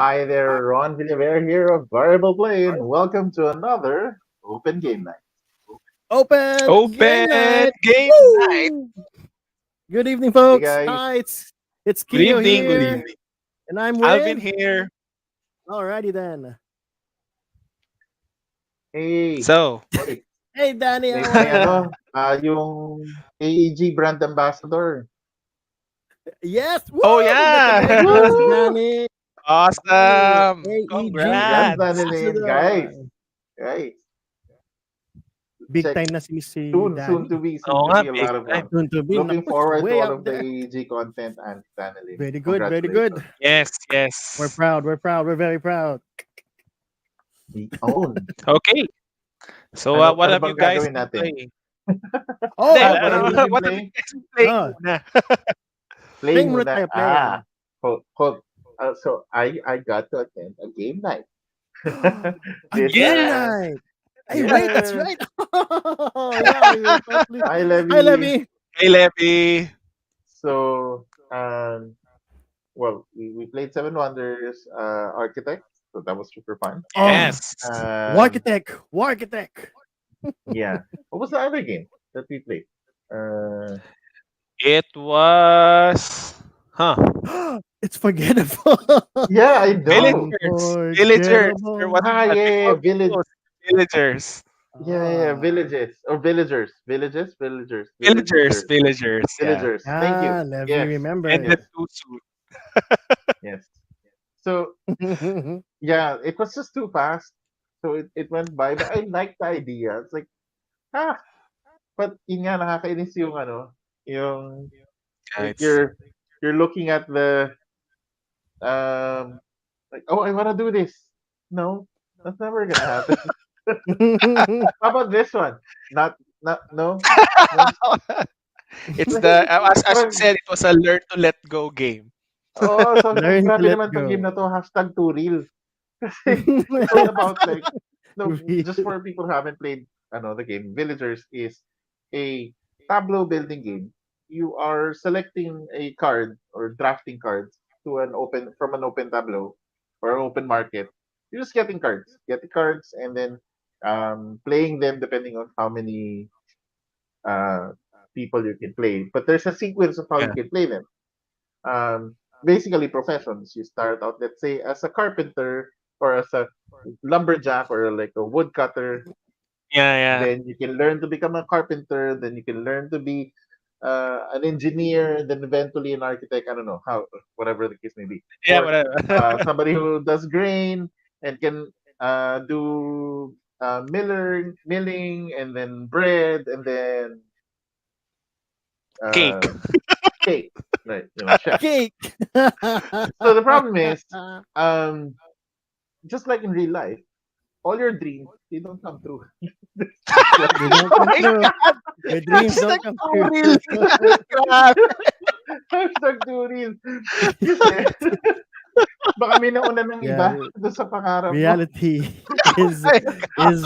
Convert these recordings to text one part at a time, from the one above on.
Hi there, Ron Villaver here of Variable Play, and welcome to another Open Game Night. Open game Open night. game night. Woo! Good evening, Hey folks. guys, Hi, it's Good Keo evening. Good here, evening. and I'm Alvin with. here. Alrighty then. hey, So, hey, Hey, Danny, may, how may are ano, ya? yung AEG brand ambassador. Yes. oh Woo! That's a big yeah. one, Woo! Danny. Danny, Awesome. AEG Congrats, Congrats. Danilin, guys. ambassador. Guys, Big check time na si soon Danny. to be, soon Oo to nga, be a big lot of time. fun. Soon to be, Looking naku, forward to way all up of the there. AEG content and Danilin. Very good, very good. Congratulations. Yes, We're yes. proud. We're proud. We're very proud. The own. Okay. So, Ano, what ano have you bang guys gagawin been natin? playing? Oh, Hindi, What have okay. we been what have you playing? guys been playing Oh, muna? Playing playing with muna that. tayo, playing. Hold. So I got to attend a game night. A this game Yeah. night. Hey, wait, that's yes. right. Oh, yeah, we were totally. Hi Hi, Levy. Levy. Hey, Levy. So well we played Seven Wonders Architect, so that was super fun. Oh, Yes. Um Warkitech. Warkitech. yeah. What was the other game that we played? Uh It was, huh? It's forgettable. yeah, I know. Villagers. There Unforgettable. was Ah one yeah, before Village. those. Villagers. Ah, Villages or villagers. Villagers. Villagers. Yeah. Villagers. Thank you. ah, Levy Yes. And the Yes. remembers. two suit. Yes. So yeah, it was just too fast. So it went by. But I liked the idea. It's like, ah, but yun nga, nakakainis yung ano, yung, Yeah, like it's you're looking at the, like, oh, I want to do this. No, that's never gonna happen. How about this one? No, no. it's the as you Parang, said, it was a learn to let go game. oh, sabi ko, Learn to grabe let naman tong game go. na to, hashtag too real. Kasi it's all about like, no, just for people who haven't played the game, Villagers is a tableau building game. You are selecting a card or drafting cards to an open from an open tableau or an open market. You're just getting cards, and then playing them depending on how many uh, people you can play. But there's a sequence of how you Yeah. can play them. Basically professions. You start out, let's say, as a carpenter or as a lumberjack or like a woodcutter. Yeah, yeah. Then you can learn to become a carpenter. Then you can learn to be an engineer. Then eventually an architect. I don't know how, whatever the case may be. Yeah, Or whatever. somebody who does grain and can do milling, and then bread, and then Cake. uh, cake. Right, chef. Cake. So the problem is, um, just like in real life, all your dreams they don't come true. Like, They don't come My true. God, Your dreams that's don't like come so true. real. Grabe. hashtag too real. Kasi baka may nauna ng Yeah, iba doon sa pangarap mo. reality is My is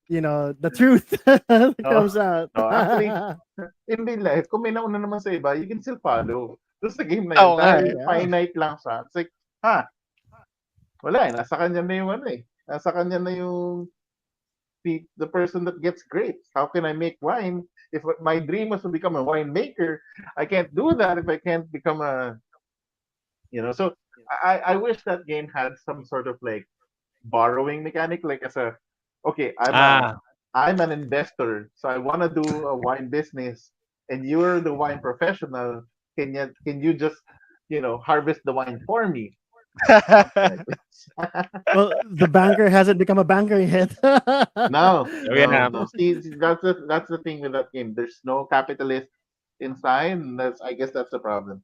God. the truth that No, comes out. no, actually, in real life, kung may nauna naman sa iba, you can still follow. Doon sa game na yun, Oo nga dahil eh. Yeah. finite lang siya. It's like, wala eh, nasa kanya na yung ano eh. Nasa kanya na yung the person that gets grapes. How can I make wine? If my dream was to become a winemaker, I can't do that if I can't become so I wish that game had some sort of like borrowing mechanic, like as a, okay, Ah, I'm an investor, so I want to do a wine business, and you're the wine professional. Can you just harvest the wine for me? Something like this. Well, the banker hasn't become a banker yet. No, oh no, yeah. no. See, that's the thing with that game. There's no capitalist inside. And I guess that's the problem.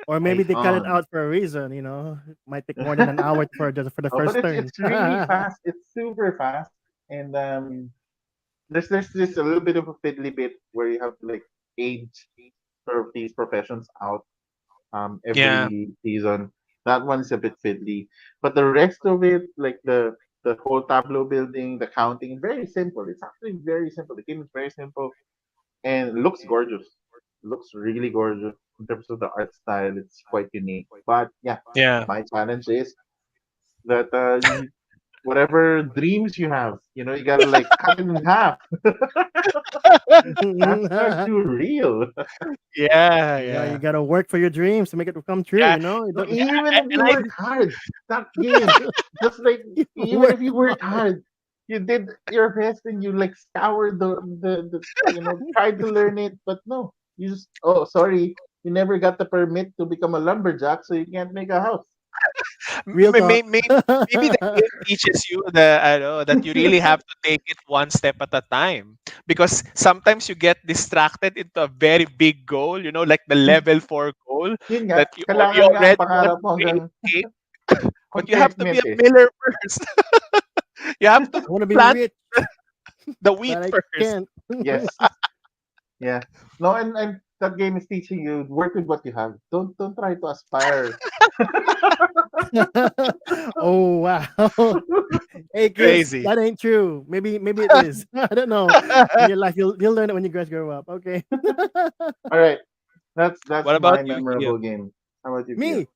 Or maybe Right they cut it on. out for a reason. Might take more than an hour for the Oh, but first it's turn. it's really fast. It's super fast, and there's this a little bit of a fiddly bit where you have to like age sort of these professions out Yeah. every season. That one's a bit fiddly, but the rest of it, like the whole tableau building, the counting, very simple. It's actually very simple. The game is very simple and looks gorgeous. Looks really gorgeous. in terms of the art style, it's quite unique. But yeah, Yeah. my challenge is that whatever dreams you have, you gotta like cut it in half. That's not too real. Yeah, You yeah. gotta work for your dreams to make it come true. Yeah. You know, you No, don't even if And you I work hard, that game, just like even work if you work hard. hard, you did your best and you like scoured the tried to learn it, but no, you just sorry, you never got the permit to become a lumberjack, so you can't make a house. Real talk. Maybe the game teaches you the that you really have to take it one step at a time, because sometimes you get distracted into a very big goal, like the level 4 goal Yun nga, that you kailangan nga ang already want pangarap to mo play hanggang the game, but you have to be contentment a eh. miller first. You have to I want to be plant rich, the but wheat I first. can't. Yes. Yeah. No, and that game is teaching you work with what you have. Don't try to aspire. Oh wow. Hey Chris, Crazy. that ain't true. Maybe it is. I don't know. In your life, you'll learn it when you guys grow up. Okay. All right. That's What about my you, Gio? memorable game. How about you, Gio? Me,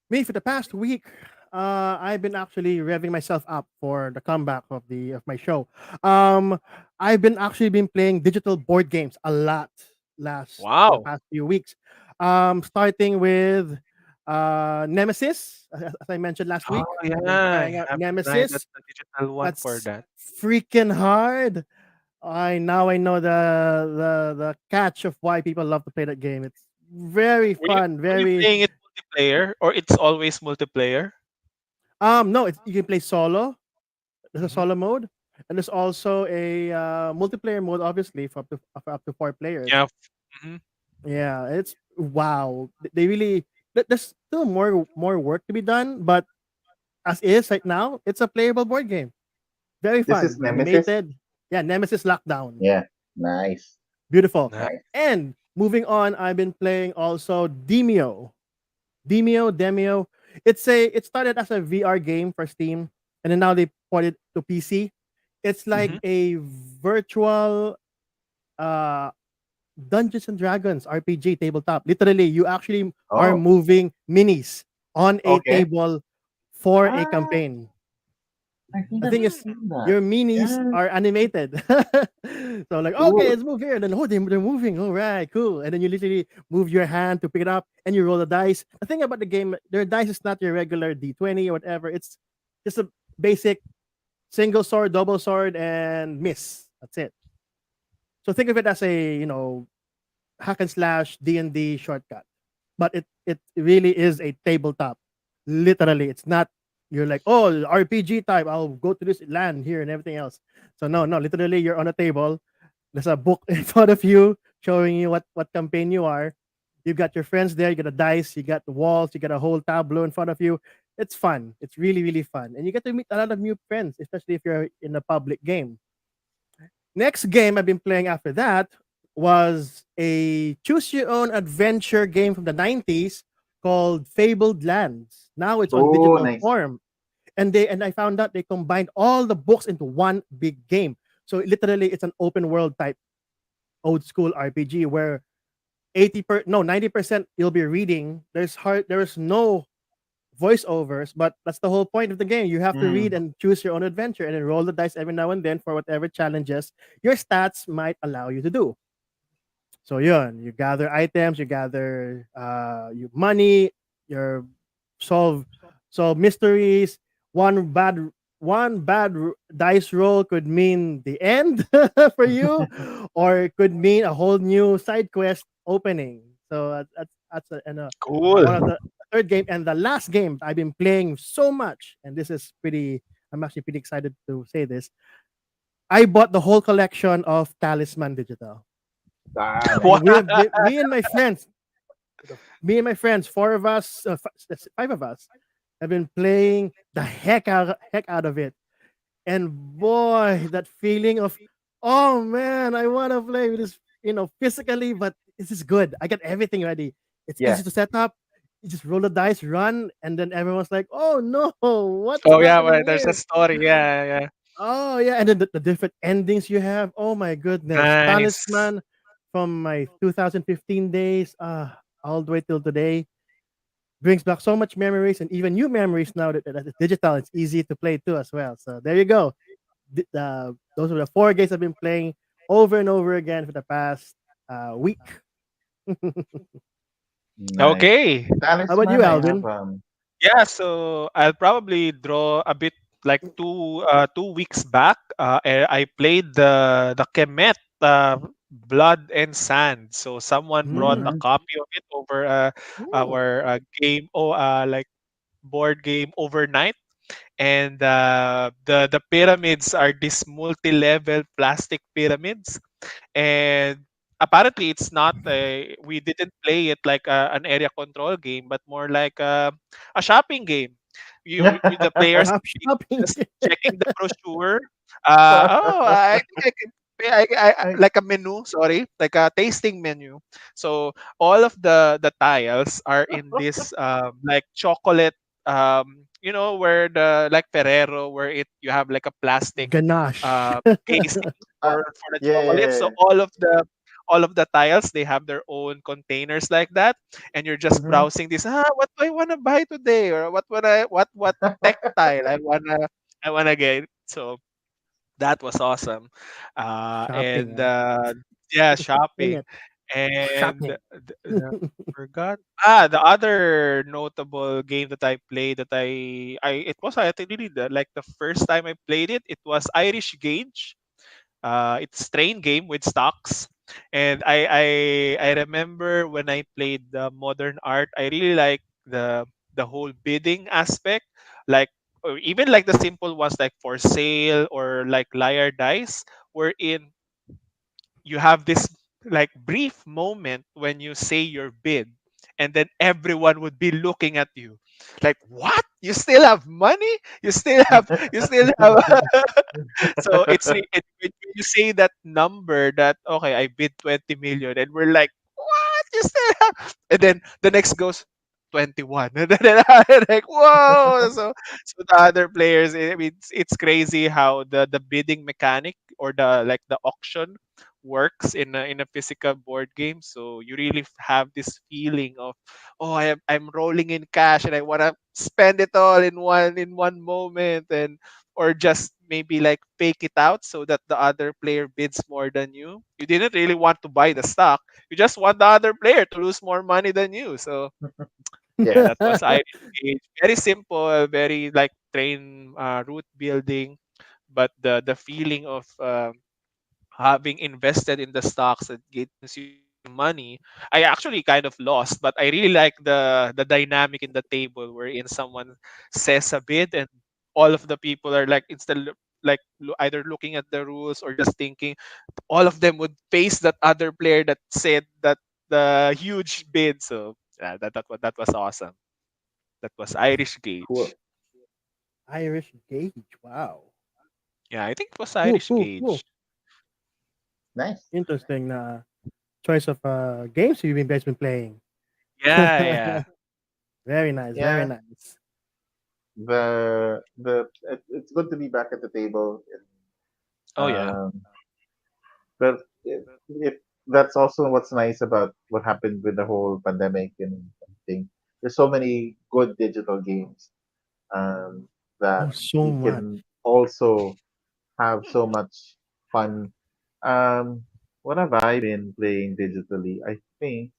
me for the past week, I've been actually revving myself up for the comeback of my show. Um, I've been actually been playing digital board games a lot last for the Wow. past few weeks. Starting with Nemesis, as I mentioned last Oh week. I've been yeah, trying you out have to try that Nemesis. the digital one for That's that. freaking hard. I know the catch of why people love to play that game. It's very fun, Were you very playing it multiplayer, or it's always multiplayer? no, you can play solo. There's a Mhm. solo mode, and there's also a multiplayer mode, obviously for up to 4 players. Yeah. Mhm. Yeah, it's wow. They really there's still more work to be done, but as is right now, it's a playable board game. Very This is fun, Nemesis. animated. Yeah, Nemesis Lockdown, Yeah. Nice. beautiful. Nice. Nice. And moving on, I've been playing also Demio. It started as a VR game for Steam, and then now they ported it to PC. It's like Mhm. a virtual uh Dungeons and Dragons RPG tabletop. Literally, you actually are Oh, moving minis on a okay. table for a Ah, campaign. I think The I've thing is, seen that. your minis Yeah. are animated. So like, okay, Cool. let's move here. And then they're moving. All right, cool. And then you literally move your hand to pick it up and you roll the dice. The thing about the game, their dice is not your regular D20 or whatever. It's just a basic single sword, double sword, and miss. That's it. So think of it as a hack and slash D&D shortcut. But it really is a tabletop. Literally, it's not you're like, oh, RPG type. I'll go to this land here and everything else. So no, literally, you're on a table. There's a book in front of you showing you what campaign you are. You've got your friends there. You got a dice. You got the walls. You got a whole tableau in front of you. It's fun. It's really really fun, and you get to meet a lot of new friends, especially if you're in a public game. Next game I've been playing after that was a choose your own adventure game from the 90s called Fabled Lands. Now it's on Oh, digital nice. form. And I found out they combined all the books into one big game. So literally it's an open world type old school RPG where 90% you'll be reading. There is no voiceovers, but that's the whole point of the game. You have to read Mm. and choose your own adventure and then roll the dice every now and then for whatever challenges your stats might allow you to do. So yun, you gather items, you gather your money, you solve solve mysteries. One bad dice roll could mean the end for you, or it could mean a whole new side quest opening. So one of Cool. the third game and the last game I've been playing so much, and this is pretty. I'm actually pretty excited to say this. I bought the whole collection of Talisman Digital. Ah, And nice. me and my friends, four of us, that's five of us, have been playing the heck out of it. And boy, that feeling of, oh man, I want to play with this, physically, but this is good. I got everything ready. It's Yeah. easy to set up. You just roll the dice, run, and then everyone's like, "Oh no, what's Oh yeah, happening well, there's a here?" story. Yeah, yeah. Oh yeah, and then the different endings you have. Oh my goodness, Nice. Talisman from my 2015 days. all the way till today. Brings back so much memories and even new memories now that it's digital. It's easy to play too as well. So there you go. Those are the four games I've been playing over and over again for the past week. How Nice. Okay. about Talisman, you, I have Alvin? Yeah, so I'll probably draw a bit like 2 weeks back. I played the Kemet Blood and Sand. So someone brought a Mm. mm-hmm. copy of it over Oh, our game, like board game overnight. And the pyramids are these multi-level plastic pyramids, and apparently it's not we didn't play it like an area control game, but more like a shopping game. The players shop will be shopping. just checking the brochure. Oh, I think I can pay, like a menu, sorry, like a tasting menu. So all of the tiles are in this like chocolate, where the like Ferrero, where it you have like a plastic Ganache. casing uh, for the yeah, chocolate. yeah, So yeah. all of the tiles, they have their own containers like that, and you're just Mm-hmm. browsing this. What do I want to buy today, or what tech tile I wanna get. So that was awesome, Shopping, and yeah, Dang shopping, it. and Shopping. forgot. The other notable game that I played that it was, I think, really like the first time I played it. It was Irish Gauge. It's train game with stocks, and I remember when I played the modern art, I really like the whole bidding aspect, like, or even like the simple ones like for sale or like liar dice, wherein you have this like brief moment when you say your bid, and then everyone would be looking at you like, what, you still have money, you still have so when you say that number, that okay, I bid 20 million, and we're like, what, you still have, and then the next goes 21, and then I'm like, whoa. So the other players, I mean, it's crazy how the bidding mechanic, or the like the auction works in a physical board game. So you really have this feeling of, oh, I'm rolling in cash, and I want to spend it all in one moment, and or just maybe like fake it out so that the other player bids more than you. You didn't really want to buy the stock. You just want the other player to lose more money than you. So yeah, Yes. that was Irish Gauge. Very simple, very like train route building, but the feeling of having invested in the stocks that gives you money. I actually kind of lost, but I really like the dynamic in the table wherein someone says a bid, and all of the people are like, instead like either looking at the rules or just thinking, all of them would face that other player that said that the huge bid. So that was awesome. That was Irish Cool. Gauge. Irish Gauge. Wow. Yeah, I think it was Cool, Irish cool, cool. Gauge. Nice. Interesting choice of games you've been guys been playing. Yeah, yeah. Very nice, very Yeah. nice. It's good to be back at the table. Oh yeah. Um, but that's also what's nice about what happened with the whole pandemic and everything. There's so many good digital games um, that Oh, so you much. can also have so much fun. Um, what have I been playing digitally? I think,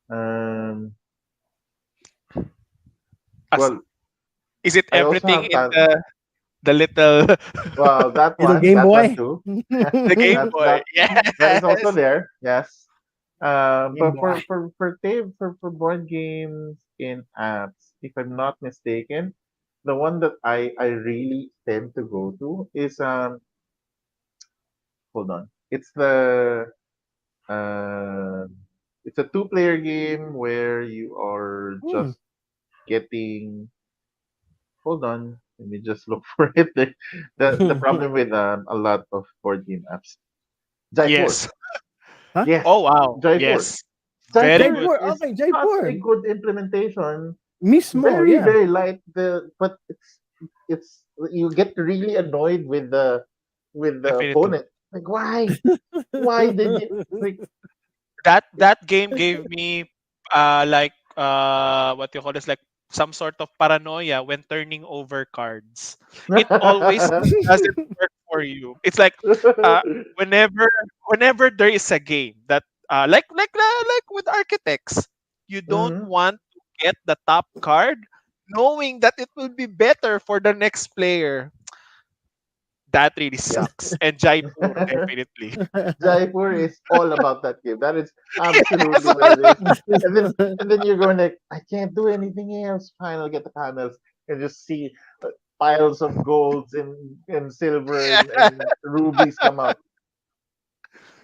um, As well, is it I also everything have in the little well, Little Game that one Boy. too. the Game That Boy? that that is also Yes. there. Yes. Game But Boy. for board games in apps, if I'm not mistaken, the one that I really tend to go to is hold on. Uh it's a two-player game where you are Hmm. just getting hold on. Let me just look for it. The problem with a lot of board game apps. Jaipur. Yes. Huh? Yes. Oh wow. Jaipur. Yes. Very Jaipur good. Jaipur. is Okay, such a Jaipur. good implementation. Mismo, Very, yeah. very light. But it's you get really annoyed with the Definitely. opponent. Like why? Why did you like That game gave me what you call this, like some sort of paranoia when turning over cards. It always doesn't work for you. It's like uh, whenever whenever there is a game that like with architects, you don't Mhm. want to get the top card knowing that it will be better for the next player. That really Yep. sucks. And Jaipur definitely. Jaipur is all about that game. That is Yes, absolutely what it is. And then you're going like, I can't do anything else. Fine, I'll get the panels and just see piles of golds and silver and rubies come out.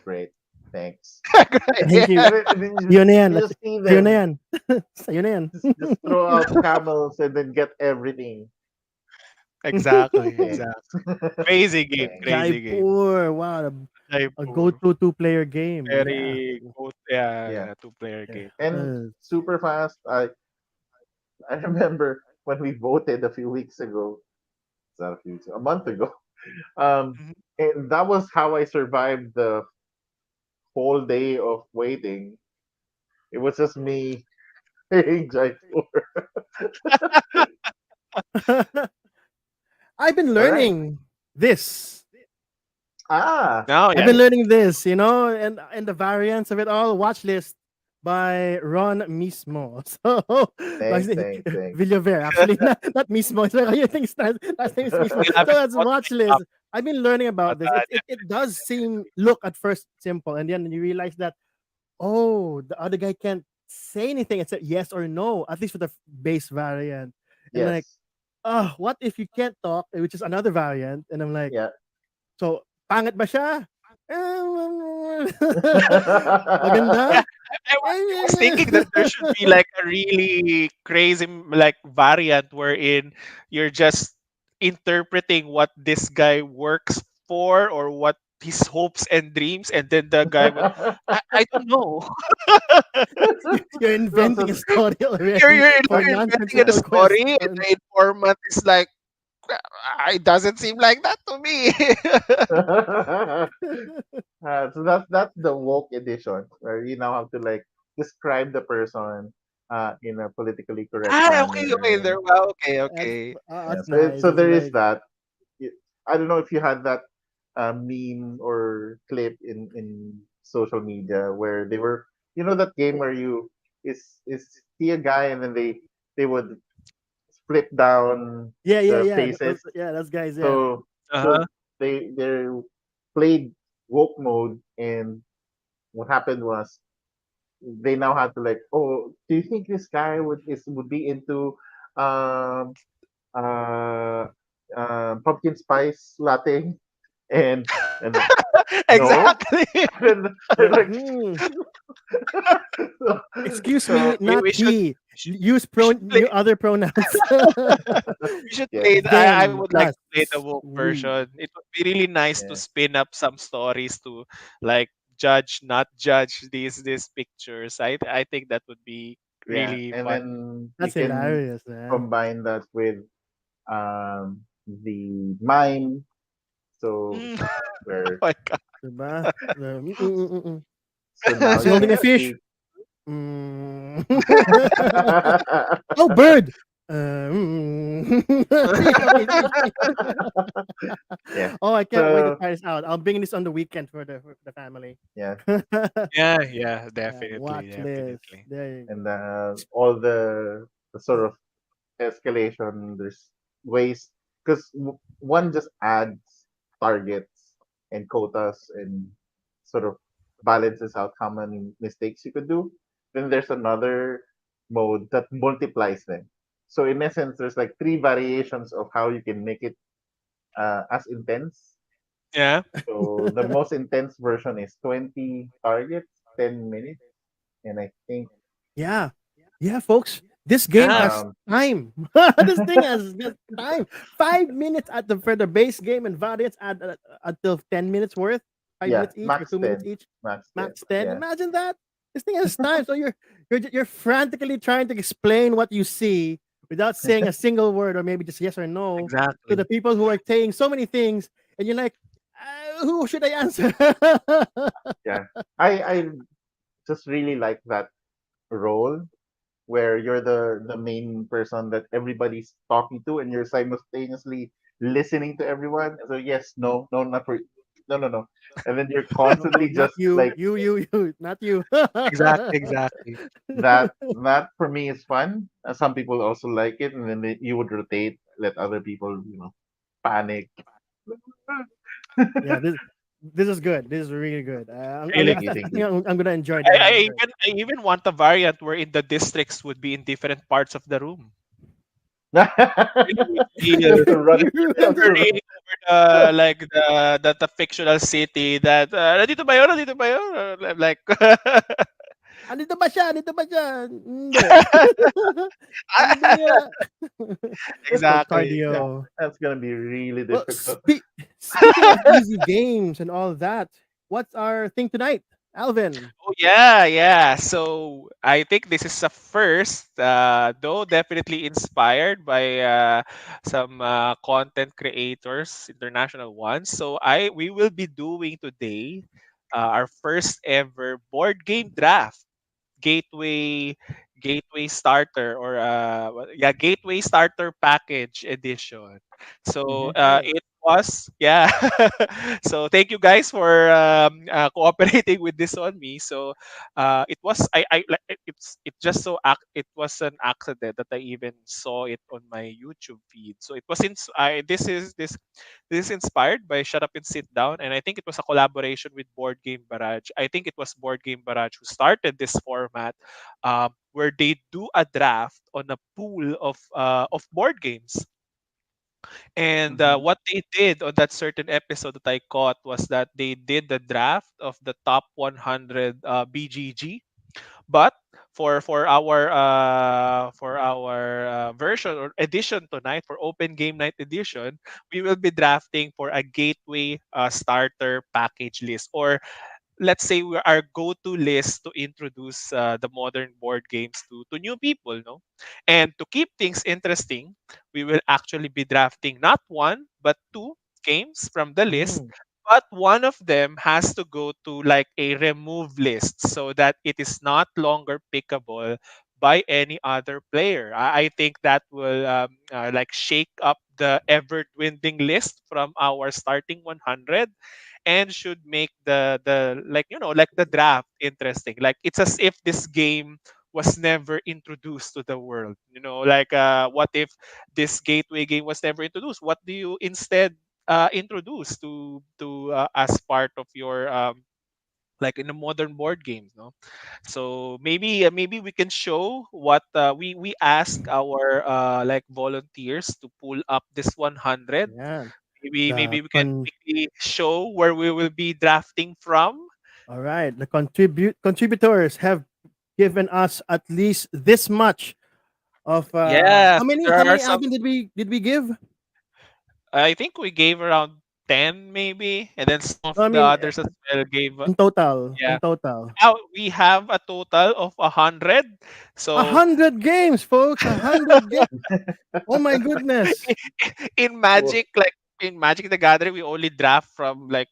Great, thanks. Thank you. And then you Yun just na yan. you just see Sa'yo na them yan. Sa'yo na yan. just throw out camels and then get everything. exactly, Thanks. exactly. Crazy game, Thanks. crazy game. Jaipur. Wow. A Jaipur. go-to two-player game. Yeah. Very good, yeah, Yeah. yeah, two-player game. And Yes. super fast. I remember when we voted a few weeks ago. It's not a few weeks, a month ago. Um, Mhm. and that was how I survived the whole day of waiting. It was just me playing Jaipur. I've been All right. learning this. Ah, No, I've yeah. been learning this, and the variants of it all. Watch list by Ron Mismo. So, thanks, thanks, thanks. Villaver, actually, not Mismo. It's like, I think last name is Mismo. Still So haven't that's brought watch it up, list. I've been learning but about this. It does seem look at first simple, and then you realize that the other guy can't say anything except yes or no, at least for the base variant. And like, Yes. what if you can't talk, which is another variant? And I'm like, Yeah. so pangit ba siya? Maganda? yeah, I was thinking that there should be like a really crazy like variant wherein you're just interpreting what this guy works for or what his hopes and dreams, and then the guy would, I don't know. You're so, inventing a so story you're already you're, for you're inventing a nonsensical story, and questions. the informant is like, it doesn't seem like that to me. so that's the woke edition where you now have to like describe the person in a politically correct Okay, okay, manner. there. Well, okay, That's okay. Yeah, that's so nice. so It's there is like that. I don't know if you had that meme or clip in social media where they were, that game where you is see a guy and then they would split down the yeah. faces. That's guys. Yeah. So Uh-huh. so they played woke mode, and what happened was they now had to like, oh, do you think this guy would be into um uh pumpkin spice latte? And like, no. Exactly. And they're like, Hmm. so, Excuse me, so not We should he. we should Use we should play other pronouns. we should yeah, play I Them, would like us, to play the woke we. version. It would be really nice to yeah, spin up some stories to like judge, not judge these pictures. I think that would be yeah. really And fun. then you That's can hilarious, man. combine that with the mime. So Mm. Oh where my god. Diba? Mm. so now Is he you holding can a fish? see. Mm. Oh, bird. Mm. Yeah. Oh, I can't wait to So try this out. I'll bring this on the weekend for the family. yeah, Yeah, yeah, Yeah, definitely, watch list. definitely. There you and go. all the sort of escalation. There's ways because one just adds targets and quotas and sort of balances out how many mistakes you could do. Then there's another mode that multiplies them. So in essence, there's like three variations of how you can make it as intense. Yeah. So the most intense version is 20 targets, 10 minutes, and I think Yeah. Yeah, folks. This game Yeah. has around time. This thing has time. 5 minutes for the base game and variants add until 10 minutes worth. Five yeah, minutes each or max 2 minutes 10, each. max 10. Max 10. Yeah. Imagine that. This thing has time. So you're frantically trying to explain what you see without saying a single word or maybe just yes or no to the Exactly. people who are saying so many things, and you're like, who should I answer? Yeah. I just really like that role where you're the main person that everybody's talking to and you're simultaneously listening to everyone. So yes, no, no, not for no, no, no. And then you're No, no, constantly not just you, like you, not you. Exactly, exactly. that. That for me is fun. Some people also like it, and then you would rotate, let other people, panic. Yeah, this is good. This is really good. Really Thank you, I thank think you. I'm gonna enjoy that. I'm gonna enjoy it. I even want a variant wherein the districts would be in different parts of the room. You would You feel have to run. You have to furry run. over the fictional city that nandito ba yun? Nandito ba yun? Like Andito ba siya? Andito ba siya? Hindi. Ano ba yan? For exactly. Yeah, cardio. that's gonna be really Well, difficult. speaking of easy games and all that, what's our thing tonight, Alvin? Oh yeah, yeah. So I think this is a first, though definitely inspired by some content creators, international ones. So I we will be doing today our first ever board game draft, gateway gateway starter or gateway starter package edition. So Yes. it was yeah. So thank you guys for cooperating with this on me. So it was I like it just it was an accident that I even saw it on my YouTube feed. So it was I this is inspired by Shut Up and Sit Down, and I think it was a collaboration with Board Game Barrage. I think it was Board Game Barrage who started this format, where they do a draft on a pool of board games. And Hmm. what they did on that certain episode that I caught was that they did the draft of the top 100 BGG, but for our version or edition tonight, for Open Game Night edition, we will be drafting for a gateway starter package list, or let's say our go-to list to introduce the modern board games to new people, no? And to keep things interesting, we will actually be drafting not one but two games from the list, Mm. but one of them has to go to like a remove list so that it is not longer pickable by any other player. I think that will like shake up the ever dwindling list from our starting 100, and should make the like like the draft interesting. Like it's as if this game was never introduced to the world. Like what if this gateway game was never introduced? What do you instead introduce to as part of your like in the modern board games, no? So maybe we can show what we ask our like volunteers to pull up this 100. Yeah. Maybe The we can con quickly show where we will be drafting from. All right. The contributors have given us at least this much of Yes, how many there how are many some. Alvin did we give? I think we gave around 10 maybe, and then some of No, I the mean others as well gave. in total. Yeah, In total. now we have a total of 100. A So hundred games, folks. 100 games. Oh my goodness. in Well, Magic, like in Magic the Gathering, we only draft from like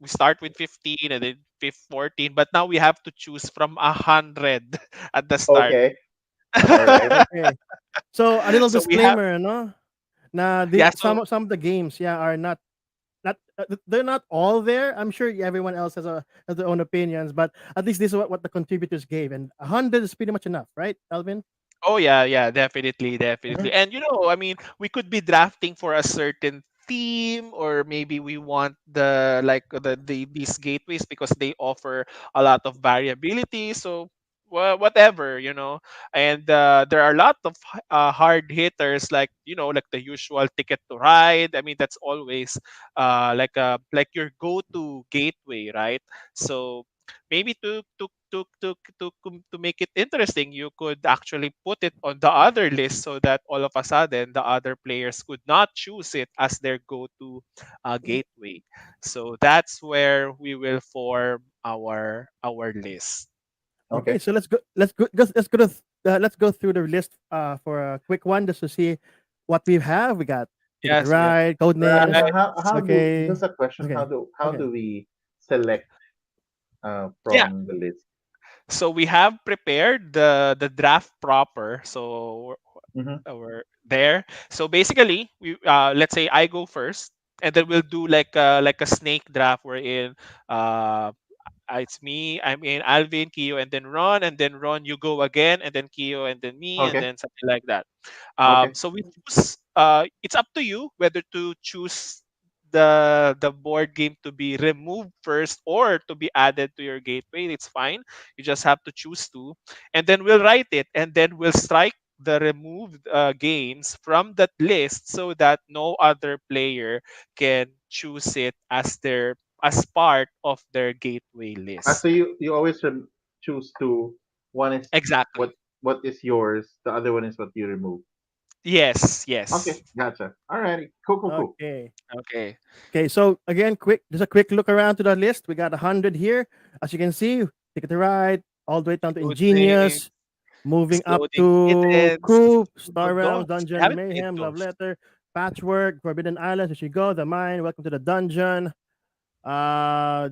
we start with 15 and then 14, but now we have to choose from 100 at the start. okay, all right. Okay. So a little So we have disclaimer, no? Na yeah. So some of the games, yeah, are not they're not all there. I'm sure everyone else has their own opinions, but at least this is what the contributors gave, and 100 is pretty much enough, right, Alvin? oh yeah, yeah, definitely, Mhm. definitely. And I mean, we could be drafting for a certain theme, or maybe we want these gateways because they offer a lot of variability. So whatever, and there are a lot of hard hitters, like like the usual Ticket to Ride. I mean, that's always like your go-to gateway, right? So maybe to make it interesting, you could actually put it on the other list so that all of a sudden the other players could not choose it as their go-to gateway. So that's where we will form our list. Okay, Okay. so let's go through the list for a quick one just to see what we have. We got Ticket to Yes, yes. Ride, code names. Right. How do Okay, just a question? okay, How okay. do we select Yeah. from the list? So we have prepared the draft proper. So Mm-hmm. we're there. So basically, we let's say I go first, and then we'll do like a snake draft wherein uh it's me, I'm in Alvin, Keo, and then Ron, and then Ron, you go again, and then Keo, and then me, and Okay. then something like that. Okay. So we choose. It's up to you whether to choose the board game to be removed first or to be added to your gateway. It's fine. You just have to choose two, and then we'll write it, and then we'll strike the removed games from that list so that no other player can choose it as part of their gateway list. So you always choose two. One is Exactly. what what is yours. The other one is what you remove. Yes, Okay, yes. gotcha. Alrighty, cool, cool, cool. Okay. Okay. Okay, so again, just a quick look around to the list. We got 100 here. As you can see, Ticket to Ride, all the way down to Good thing. Ingenious, moving up Exploding to kittens. Coop, Oh, Star Realms, those. I Dungeon haven't played Mayhem, Love those. Letter, Patchwork, Forbidden Islands. Here you go, The Mine, Welcome to the Dungeon, uh,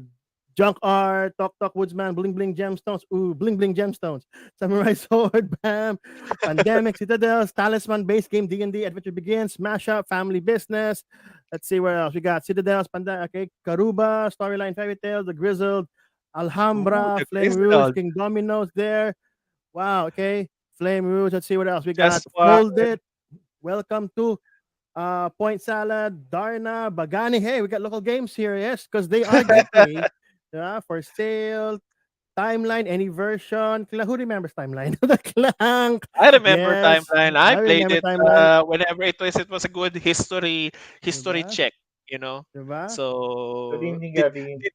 Junk Art, Talk Talk Woodsman, Bling Bling Gemstones, ooh, Bling Bling Gemstones, Samurai Sword, Bam, Pandemic, Citadels, Talisman, Base Game, D&D, Adventure Begins, Smash Up, Family Business. Let's see where else we got. Citadels, okay, Karuba, Storyline, Fairy Tales, The Grizzled, Ooh, Alhambra, the Flame Rouge, crystal. King Dominoes there. Wow, okay. Flame Rouge. Let's see what else we got. Just one. Fold It. Welcome to Point Salad, Darna, Bagani. Hey, we got local games here, yes, because they are gateway. Yeah, for sale. Timeline, any version. Who remembers Timeline? The Clank. I remember Yes, Timeline. I I played remember it Timeline. whenever it was a good history Diba? check, you know. Diba? Good So evening, Gabby. did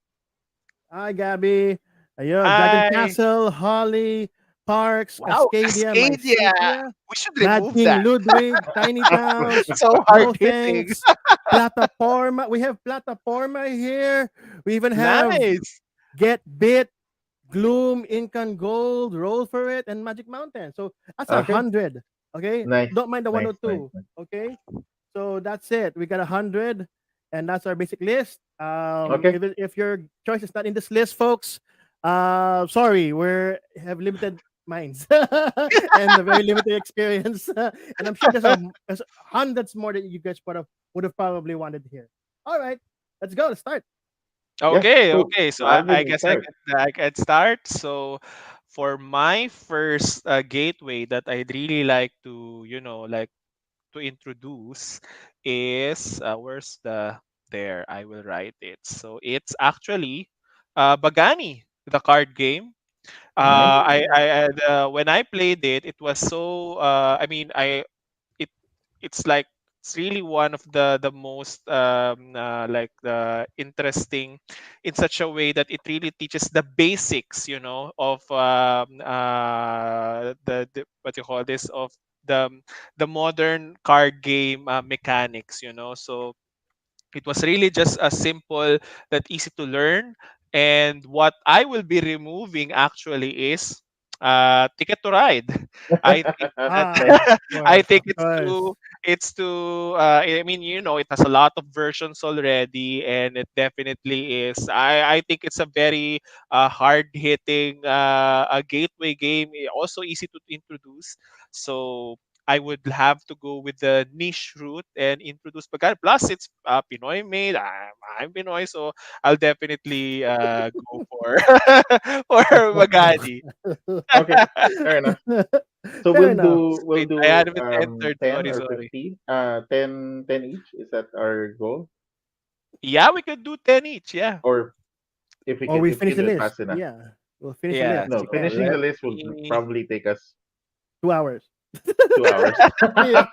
Hi, Gabby. Ayun, Dragon I Castle, Holly, Parks, wow, Cascadia, My Cascadia. City, We should Mad remove King that. Ludwig, Tiny Towns, So No hard hitting. Thanks, Plataforma. We have Plataforma here. We even have Nice. Get Bit, Gloom, Incan Gold, Roll for It, and Magic Mountain. So that's Okay, 100. Okay, nice, don't mind the nice, nice, 102. nice. Okay, so that's it. We got 100, and that's our basic list. Okay, If your choice is not in this list, folks, sorry, we have limited minds and a very limited experience, and I'm sure there's hundreds more that you guys would have probably wanted to hear. All right, let's go. Let's start. yeah, Okay, cool. okay. So So I Alvin will guess start. I can start. So for my first gateway that I'd really like to, like to introduce is where's the there I will write it. So it's actually Bagani, the card game. Nice. When I played it, it was so I mean I it it's like it's really one of the most like the interesting in such a way that it really teaches the basics, of the what you call this of the the modern card game mechanics, so it was really just a simple that easy to learn. And what I will be removing actually is Ticket to Ride. I think that Ah, Nice. of I course, think of course. it's too I mean, it has a lot of versions already, and it definitely is. I think it's a very hard hitting a gateway game, also easy to introduce. So I would have to go with the niche route and introduce Pagani. Plus, it's Pinoy made. I'm Pinoy, so I'll definitely go for for Pagani. Okay, fair enough. So Fair enough. we'll Wait, I do haven't entered. 10 Sorry, or sorry. 15. 10 each. Is that our goal? Yeah, we could do 10 each. Yeah. Or if we Or can we if we finish can the do it list. fast enough? Yeah, we'll finish the Yeah. list. No, Yeah, finishing So the right. let list will me. probably take us 2 hours. 2 hours. Yeah.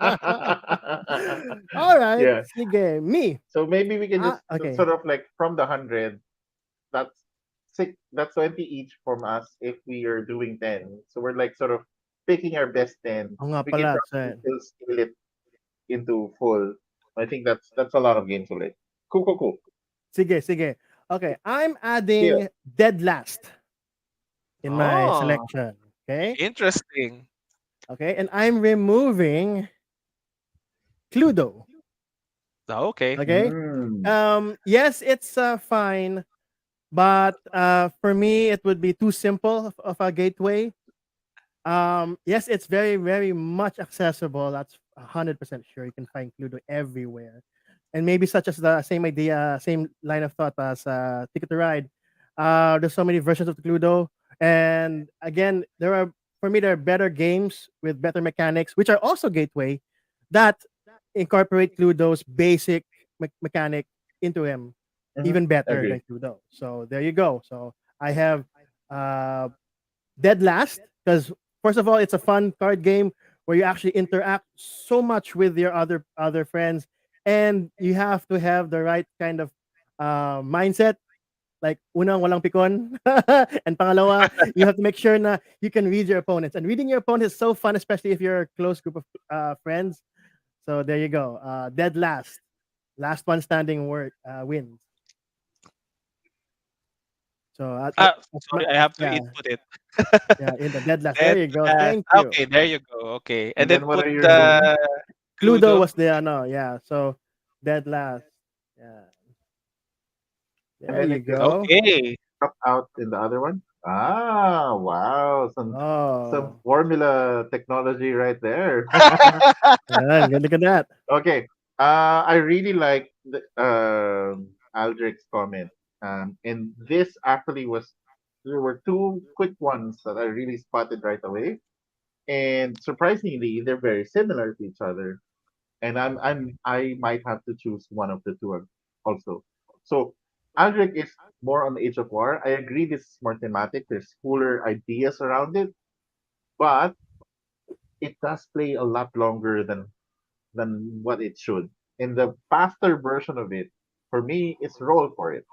All right. Yeah. Sige. Me. So maybe we can just Okay. sort of like from the 100, that's that's 20 each from us if we are doing 10. So we're like sort of picking our best 10. Oo nga We can pala. probably still scale it into full. I think that's a lot of games already. Cool, cool, cool. Sige, sige. Okay, I'm Yeah. adding Dead Last in my Oh, selection. Okay? interesting. Okay, and I'm removing Cluedo. Okay. Okay? Mm. Yes, it's fine, But for me, it would be too simple of a gateway. Yes, it's very, very much accessible. That's 100% sure. You can find Cluedo everywhere. And maybe such as the same idea, same line of thought as Ticket to Ride. There's so many versions of Cluedo. And again, for me, there are better games with better mechanics, which are also gateway that incorporate Cluedo's basic mechanic into him Mm-hmm. even better Agree. than Cluedo. So there you go. So I have uh, Dead Last because first of all, it's a fun card game where you actually interact so much with your other friends, and you have to have the right kind of mindset. Like unang walang pikon, and pangalawa, you have to make sure na you can read your opponents. And reading your opponents is so fun, especially if you're a close group of friends. So there you go. Dead Last, last one standing wins. So that's Sorry, I have to yeah, input it. yeah, in the Dead Last. There Dead you go. last. Thank you. Okay, there you go. Okay, and And then then what put are you removing? the Cluedo Cluedo. was the no, yeah. So Dead Last. Yeah. And There then you it just go. Okay. drop out in the other one. Ah, wow. Some Oh. formula technology right there. Yeah, look at that. Okay. I really like the Aldrich's comment. And this actually was there were two quick ones that I really spotted right away. And surprisingly, they're very similar to each other. And I might have to choose one of the two also. So Aldrich is more on Age of War. I agree this is more thematic. There's cooler ideas around it, but it does play a lot longer than what it should. In the faster version of it, for me, it's roll for it.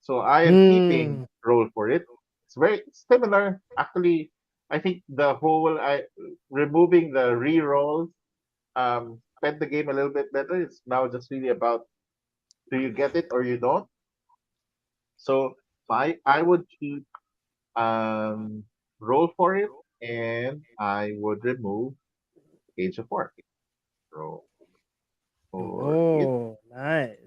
So I am keeping Hmm. roll for it. It's very similar. Actually, I think the whole I removing the re-rolls spent the game a little bit better. It's now just really about do you get it or you don't. So I would keep um roll for it and I would remove Age of War. Roll for it Oh, nice.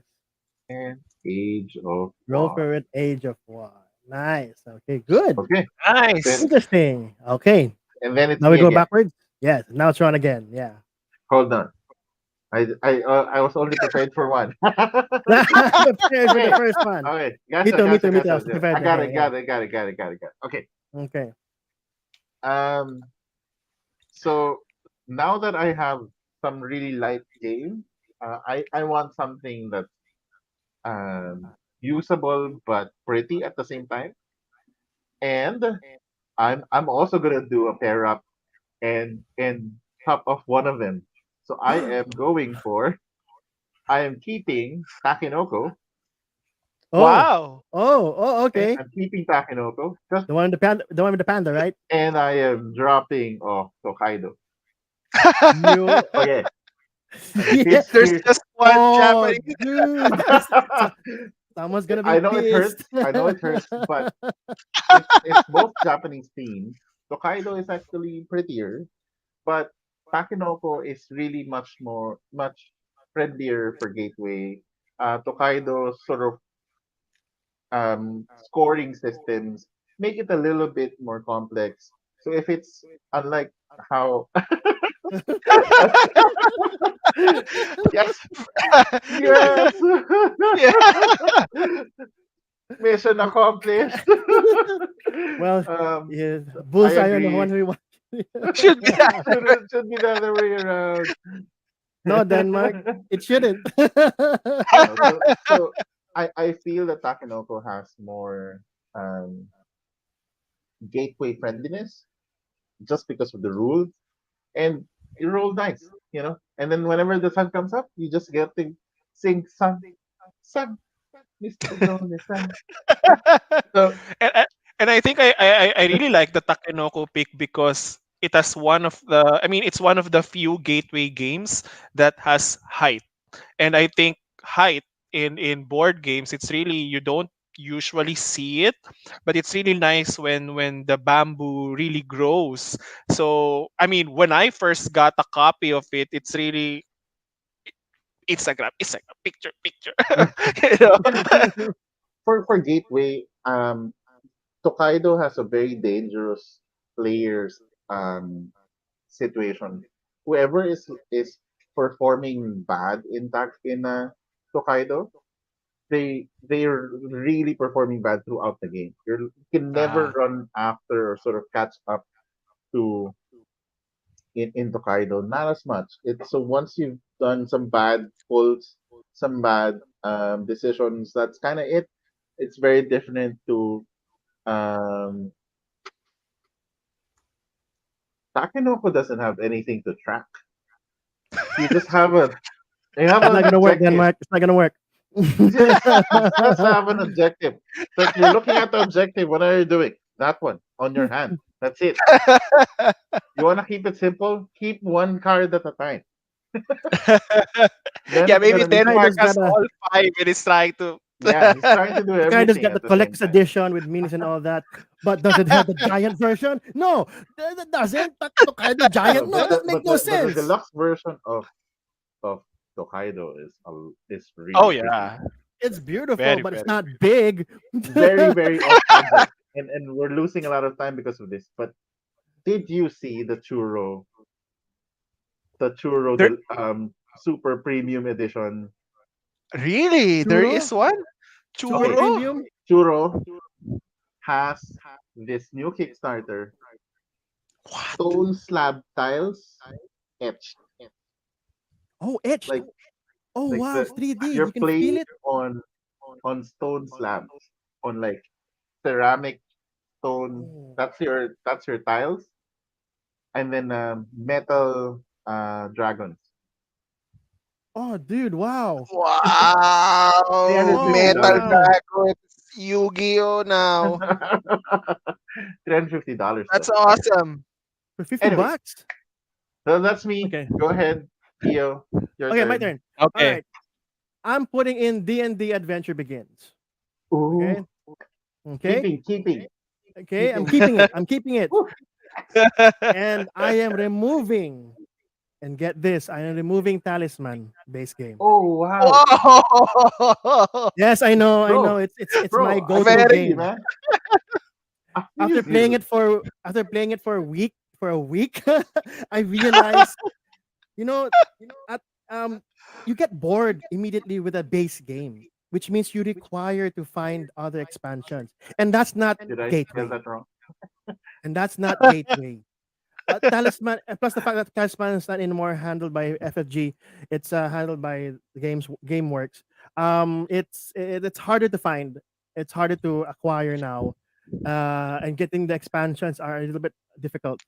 and Age of Roll War. for it, Age of War. Nice. Okay, good. Okay. Nice. Then Interesting. Okay. and then it's Now we me go again. backwards. Yes. Now it's Ron again. Yeah. Hold on. I was only prepared for one. Prepared for the Okay. first one. Okay. Me Gotcha, too, me gotcha, too, me too. I gotcha. was Yeah. prepared. I got Okay, it, yeah. got it, got it, got it, got it, got it. Okay. Okay. Um so now that I have some really light game, I want something that's usable but pretty at the same time. And I'm also gonna do a pair up and top of one of them. So I am keeping Takenoko. Oh. Wow. Oh, Okay, okay. I'm keeping Takenoko. Just The one with the panda, right? and I am dropping off Tokaido. You Okay, yeah. There's here's just one Oh, Japanese. dude. Someone's gonna be I know it pissed. hurts. I know it hurts, but it's both Japanese themes. Tokaido is actually prettier, but Takenoko is really much friendlier for Gateway. Tokaido sort of scoring systems make it a little bit more complex. So if it's unlike how yes, yes, Yeah. mission accomplished. Well, um, yeah, I bullseye on the one agree. we want. Should be that. Should be the other way around. No, Denmark. It shouldn't. No, so I feel that Takenoko has more um, gateway friendliness just because of the rules, and you roll dice, and then whenever the sun comes up, you just get to sing sun, sun, Mr. Golden Sun. So and, I- and I think I really like the Takenoko pick because it has one of the I mean it's one of the few gateway games that has height. And I think height in board games, it's really you don't usually see it, but it's really nice when the bamboo really grows. So I mean when I first got a copy of it, it's really Instagram picture. you know yeah, for gateway, Um, Tokaido has a very dangerous players um situation. Whoever is performing bad in Tokaido, they're really performing bad throughout the game. You can never Uh, run after or sort of catch up to in Tokaido. Not as much. It's so once you've done some bad pulls, some bad decisions, that's kind of it. It's very different to um Takenoko doesn't have anything to track. You just have a you have It's not an gonna work, objective. Denmark. It's not gonna work. You just have an objective. So if you're looking at the objective, what are you doing? That one on your hand. That's it. You want to keep it simple? Keep one card at a time. Then yeah, it's maybe gonna be simple. Denmark Kaido's has got a all five and is trying to. Yeah, he's trying to do Kaido's everything got at the the same collector's time. edition with minis and all that. But does it have the giant version? No, that doesn't. Kaido No, giant. No, that makes no but the sense. deluxe version of Tokaido is Oh really pretty. yeah, It's beautiful, very but it's very not pretty. big. Very off subject. And we're losing a lot of time because of this. But did you see the There super premium edition? really there Churro? is one Super Okay, churro. premium? Churro has this new Kickstarter What? stone slab tiles etched. Oh, etched. Like Oh, like wow. the 3D. You you're can playing feel it. on stone slabs, on like ceramic stone. Oh, That's your tiles, and then metal dragons. oh dude. Wow. Wow, Oh, Metal $350. wow. Dragons, Yu-Gi-Oh now. $350 That's though. awesome. For 50 Anyways, bucks? so that's me. Okay. Go ahead, Theo. Your Okay, my turn. turn. All Okay. right. I'm putting in D&D Adventure Begins. Okay. Ooh, Okay. keeping, Okay. I'm keeping. keeping it. I'm keeping it. Ooh. And I am removing, and get this, I am removing Talisman base game. Oh wow, Wow. Yes, I know, I know. bro, It's my bro. I go-to feel Very you, game. man. I After feel playing you. it for a week, I realized, you know, at you get bored immediately with a base game, which means you require to find other expansions. And that's not Did I spell gateway. that wrong? And that's not gateway. Talisman, plus the fact that Talisman is not anymore handled by FFG, it's handled by the GameWorks. It's harder to find. It's harder to acquire now, and getting the expansions are a little bit difficult.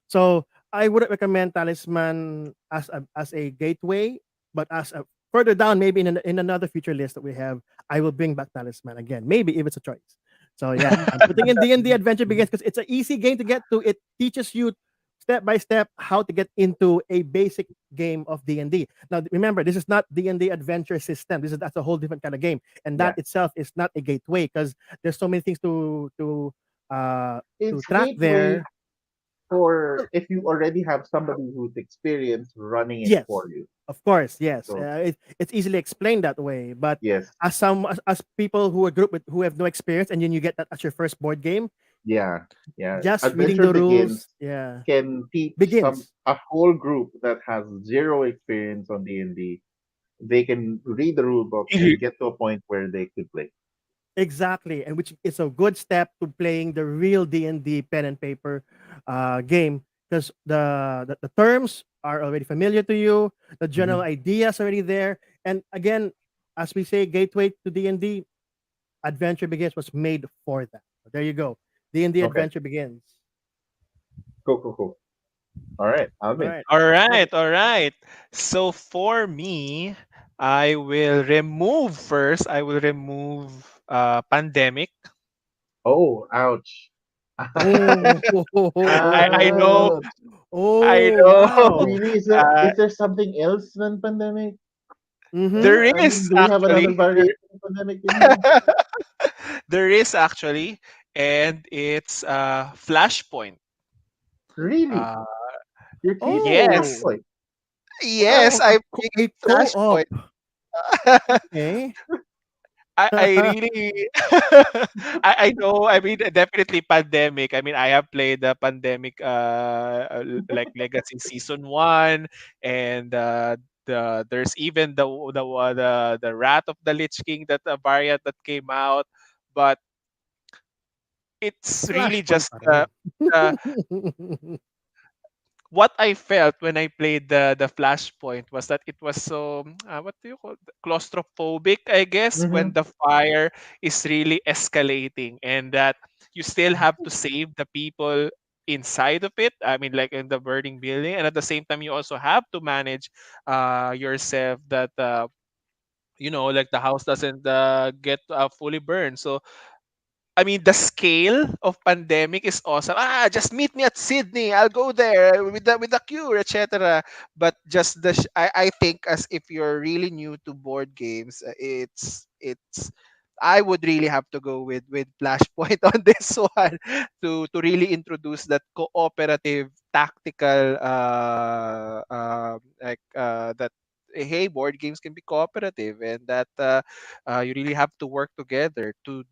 So I wouldn't recommend Talisman as a gateway, but as a further down, maybe in another future list that we have, I will bring back Talisman again, maybe if it's a choice. So yeah, I'm putting in D&D Adventure Begins because it's an easy game to get to. It teaches you step by step how to get into a basic game of D&D. Now remember, this is not D&D Adventure System. That's a whole different kind of game, and that Yeah, itself is not a gateway because there's so many things uh to it's track gateway there. for if you already have somebody who's experienced running it Yes, for you. of course, yes. So It's easily explained that way. But yes, as people who are group with who have no experience, and then you get that as your first board game, yeah, yeah. just reading Adventure the rules, Begins yeah, can teach begins a whole group that has zero experience on D&D. They can read the rule book and get to a point where they could play. exactly, and which is a good step to playing the real D&D pen and paper game because the terms are already familiar to you, the general Mhm. ideas already there, and again, as we say, gateway to D&D Adventure Begins was made for that. There you go. D&D Okay, Adventure Begins. cool. All right, All Alvin. right. All Okay. right, all right. So for me, I will remove first. I will remove pandemic. Oh, ouch. Oh, I know, Ouch. I oh, know. wow. Really? Uh, Is there something else than pandemic? Mm-hmm. there I mean, is do we have another actually. variant of pandemic in here? There is actually, and it's Flashpoint. Really? Uh, You're keeping yes, Oh, Flashpoint? yes, Wow. I picked a co-op. Flashpoint. Okay. I really I know. I mean, definitely pandemic. I mean, I have played the pandemic, like Legacy Season 1, and there's even the Wrath of the Lich King, that variant that came out, but it's really Flashpoint just pa rin. uh, what I felt when I played the Flashpoint was that it was so what do you call it? Claustrophobic, I guess, when Mm-hmm. the fire is really escalating, and that you still have to save the people inside of it. I mean, like in the burning building, and at the same time, you also have to manage yourself that. Like the house doesn't get fully burned. So I mean, the scale of pandemic is awesome. Just meet me at Sydney. I'll go there with the cure, etc. But just I think, as if you're really new to board games, it's I would really have to go with Flashpoint on this one to really introduce that cooperative tactical that hey, board games can be cooperative, and that you really have to work together to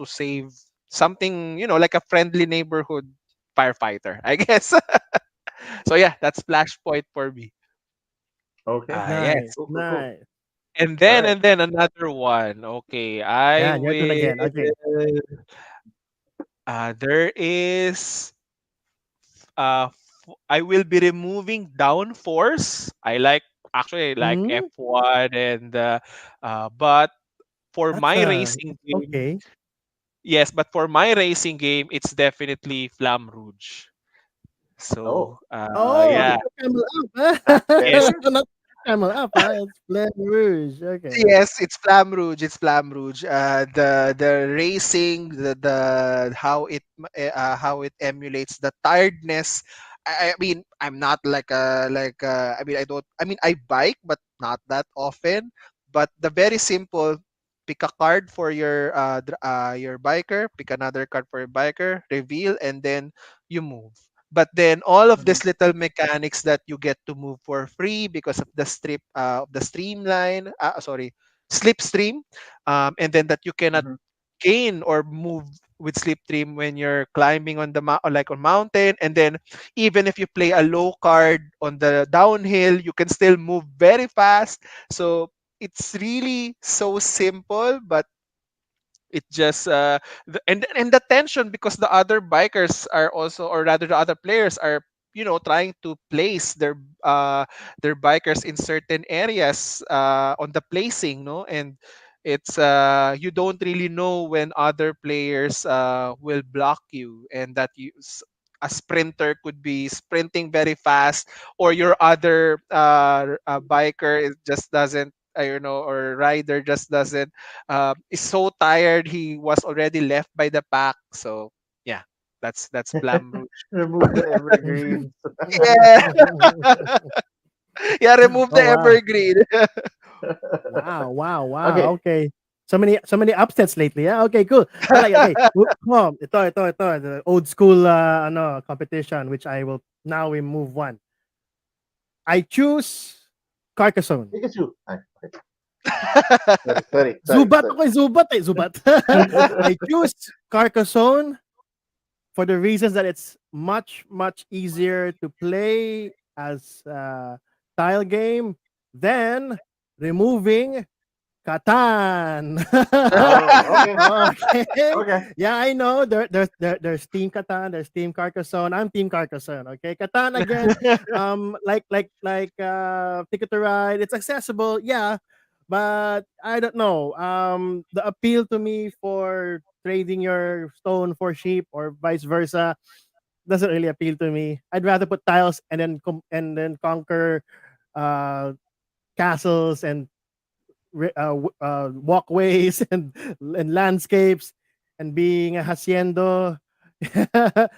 save something, like a friendly neighborhood firefighter, I guess. So yeah, that's Flashpoint for me. Okay. Yes. Nice, Cool, cool, cool. nice. And All then right. and then another one. Okay, I Yeah, your turn will. again. Okay. There is. I will be removing downforce. I like Hmm, F1, and but for that's my racing game, okay. yes, but for my racing game, it's definitely Flamme Rouge. So, Oh, Oh, yeah, it's a camel up. fast yes, bender. Not camel up, it's Flame Rouge. Okay. yes, it's Flamme Rouge. It's Flamme Rouge. The racing, the how it emulates the tiredness. I mean, I'm not I mean, I don't. I mean, I bike, but not that often. But the very simple. Pick a card for your biker. Pick another card for your biker. Reveal, and then you move. But then all of Mm-hmm. these little mechanics that you get to move for free because of the streamline, sorry, slipstream, and then that you cannot Mm-hmm. gain or move with slipstream when you're climbing on like on mountain, and then even if you play a low card on the downhill, you can still move very fast. So it's really so simple, but it just and the tension, because the other bikers are also, or rather the other players are, trying to place their bikers in certain areas on the placing, no, and it's you don't really know when other players will block you, and that a sprinter could be sprinting very fast, or your other biker just doesn't, or rider just doesn't, is so tired, he was already left by the pack. So yeah, that's Flam Rouge. Remove the evergreens. Yeah, yeah. Remove the Oh wow. evergreen. Wow, wow, wow. Okay. Okay. So many upsets lately. Yeah. Okay, cool. I like it. Okay. Ito, the old school competition, which I will now remove one. I choose Carcassonne. Pikachu. Ay, okay. Sorry, sorry, sorry, Zubat sorry. ako, Zubat eh, Zubat. I choose Carcassonne for the reasons that it's much much easier to play as a tile game than removing Catan. Oh, okay. Okay. Okay. Yeah, I know. There's Team Catan, there's Team Carcassonne. I'm Team Carcassonne. Okay, Catan again. Ticket to Ride. It's accessible, yeah, but I don't know. The appeal to me for trading your stone for sheep or vice versa doesn't really appeal to me. I'd rather put tiles and then conquer uh castles and walkways and landscapes and being a haciendo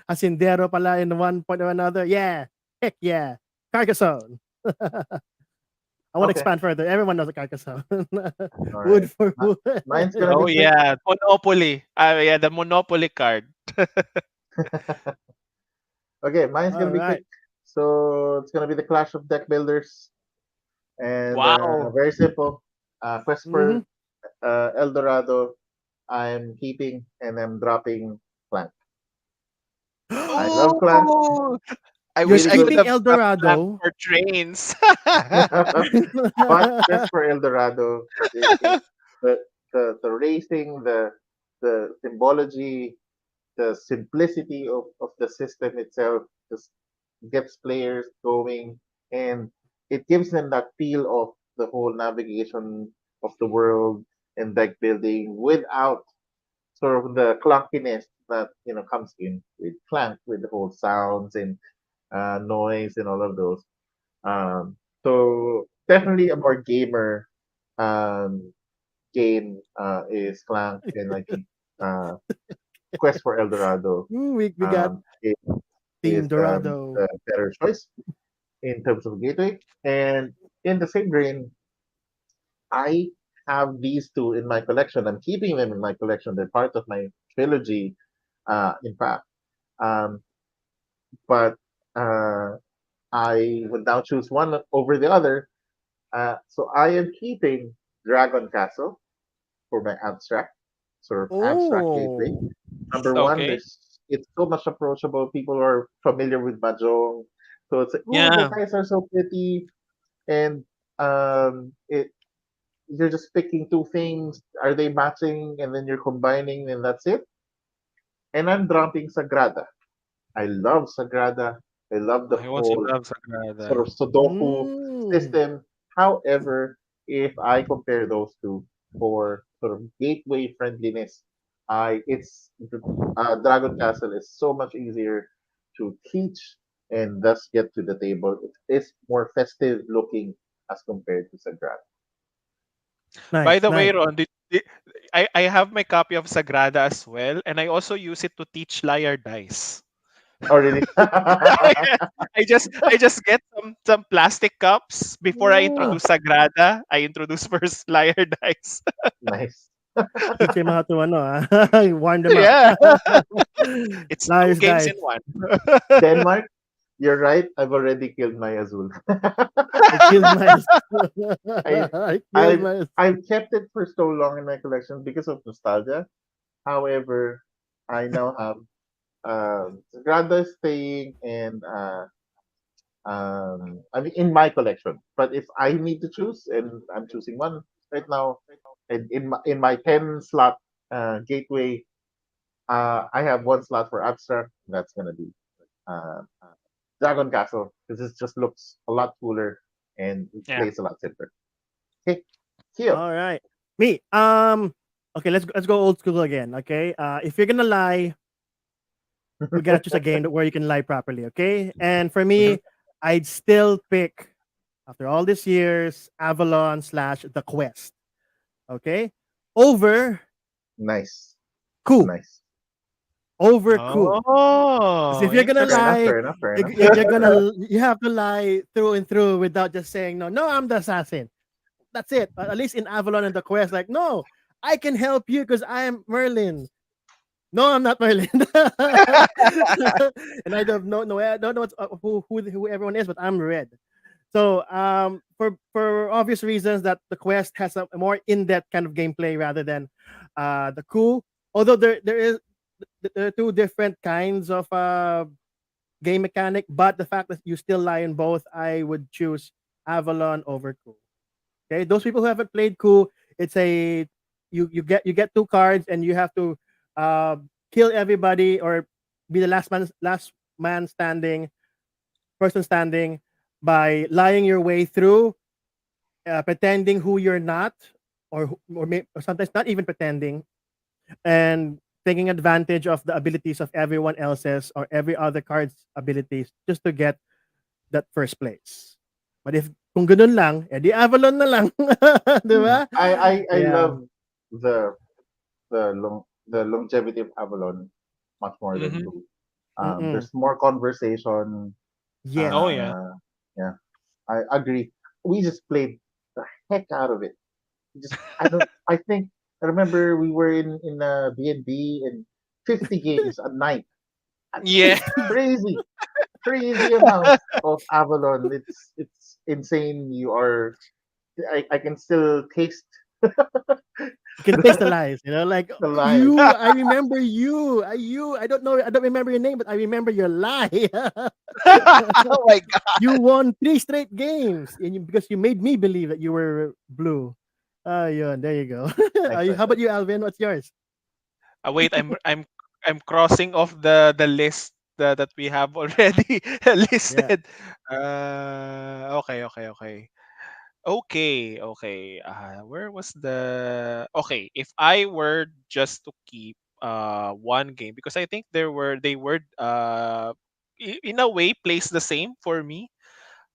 hacendero pala in one point or another. Yeah, heck yeah, Carcassonne. I won't Okay. expand further. Everyone knows a Carcassonne. All right. Wood for wood. Mine's gonna Oh be quick. yeah, Monopoly. Yeah, the Monopoly card. Okay, mine's All gonna be quick. right. So it's gonna be the Clash of Deck Builders, and Wow. very simple. Quest Mm-hmm. for El Dorado, I'm keeping and I'm dropping Clank. I love Clank. Oh, I You're wish Really I good. could keeping have El got Clank Dorado. for trains. But just for El Dorado, the, the racing, the symbology, the simplicity of the system itself just gets players going, and it gives them that feel of the whole navigation of the world and deck building without sort of the clunkiness that comes in with Clank, with the whole sounds and noise and all of those. So definitely a more gamer um, game is Clank, and I think uh, Quest for El Dorado We got is Team Dorado. the better choice in terms of gateway. And in the same vein, I have these two in my collection. I'm keeping them in my collection. They're part of my trilogy, in fact. Um, but uh, I would now choose one over the other. So I am keeping Dragon Castle for my abstract, sort of abstract gateway. Oh. Number one, Okay. there's it's so much approachable. People are familiar with Mahjong, so it's like, oh, the Yeah. dice are so pretty, and it you're just picking two things. Are they matching? And then you're combining, and that's it. And I'm dropping Sagrada. I love Sagrada. I love the I also whole love sort Sagrada. of Sudoku Mm. system. However, if I compare those two for sort of gateway friendliness, I it's Dragon Castle is so much easier to teach and thus get to the table. It is more festive looking as compared to Sagrada. By Nice, the way, nice. Ron, I have my copy of Sagrada as well, and I also use it to teach liar dice. Oh, really? Yeah. I just get some plastic cups before I Mm. introduce Sagrada. I introduce first liar dice. Nice. Teach him how to warm them up. Yeah, it's two Liars games dice. in one. Denmark, you're right. I've already killed my Azul. I killed my I I killed I my I've kept it for so long in my collection because of nostalgia. However, I now have Sagrada staying and I mean in my collection. But if I need to choose, and I'm choosing one right now, and in my 10 slot gateway, I have one slot for abstract. That's gonna be uh, Dragon Castle because it just looks a lot cooler and it Yeah. plays a lot simpler. Okay, Kyo. all right. Me. Okay, let's go old school again. Okay. If you're gonna lie, we gotta choose a game where you can lie properly. Okay. And for Mhm. me, I'd still pick after all these years Avalon slash The Quest. Okay. Over Nice, Coup. nice. Over Coup. Because Oh, if you're gonna Fair enough, lie, interesting. fair enough, fair you, enough. you have to lie through and through without just saying no. No, I'm the assassin. That's it. At least in Avalon and the Quest, like no, I can help you because I am Merlin. No, I'm not Merlin. And I don't know who everyone is, but I'm Red. So for obvious reasons that the Quest has a more in-depth kind of gameplay rather than the Coup. Although there are two different kinds of game mechanic, but the fact that you still lie in both, I would choose Avalon over Coup. Okay, those people who haven't played Coup, it's a you get two cards and you have to uh, kill everybody or be the last man standing, person standing by lying your way through, pretending who you're not, or sometimes not even pretending, and taking advantage of the abilities of everyone else's or every other card's abilities just to get that first place. But if kung ganun lang, edi Avalon na lang. Di Yeah. ba? I Yeah. love the the longevity of Avalon much more than Hmm. two. Mm-mm. There's more conversation. Yes. Oh yeah. Yeah, I agree. We just played the heck out of it. Just I don't. I think I remember we were in a B&B and 50 games a night. That's Yeah. crazy, crazy amounts of Avalon. It's insane. I can still taste You can taste the lies, like The lies. you. I remember you. I don't know. I don't remember your name, but I remember your lie. Oh my god. You won 3 straight games, because you made me believe that you were blue. Yeah, there you go. How about Exactly. you, Alvin? What's yours? Wait, I'm crossing off the list that we have already Yeah. listed. Okay, okay, okay. Okay, okay. Where was the okay? If I were just to keep one game, because I think they were in a way placed the same for me.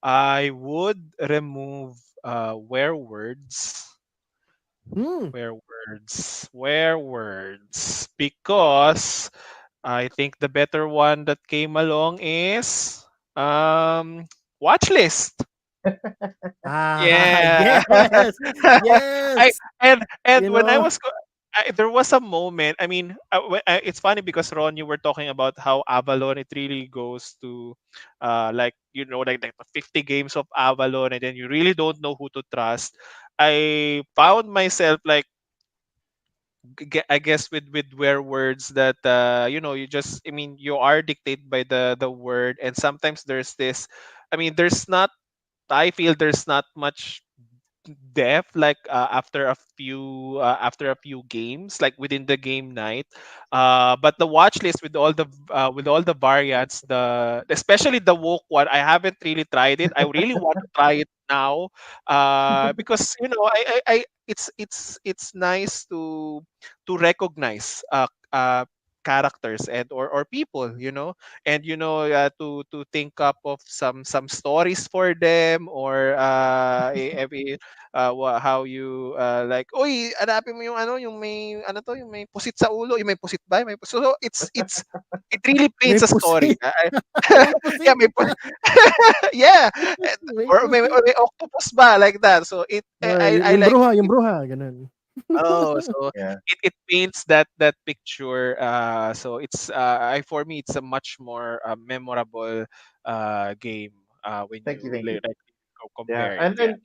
I would remove where words, Hmm. where words, because I think the better one that came along is watch list. Yeah. Yes, I yes. and You when I know. was there was a moment. I mean, it's funny because Ron, you were talking about how Avalon it really goes to, like like the 50 games of Avalon, and then you really don't know who to trust. I found myself like I guess with where words that you just I mean you are dictated by the word, and sometimes there's this. I mean, there's not. I feel there's not much depth like after a few games like within the game night, but the watch list with all the variants, the especially the woke one, I haven't really tried it. I really want to try it now, because it's nice to recognize characters and or people, and to think up of some stories for them, or how you like, oy, hanapin mo yung yung may yung may pusit sa ulo, yung may pusit ba, so it really May paints a story. pusit. May Yeah, pusit. yeah, May or pusit. may octopus ba, like that. So I Yung like bruha, yung bruha, ganun. oh, so Yeah. it paints that picture. So I for me it's a much more memorable game when Thank you. you Thank you. like Yeah. compare it. And Yeah.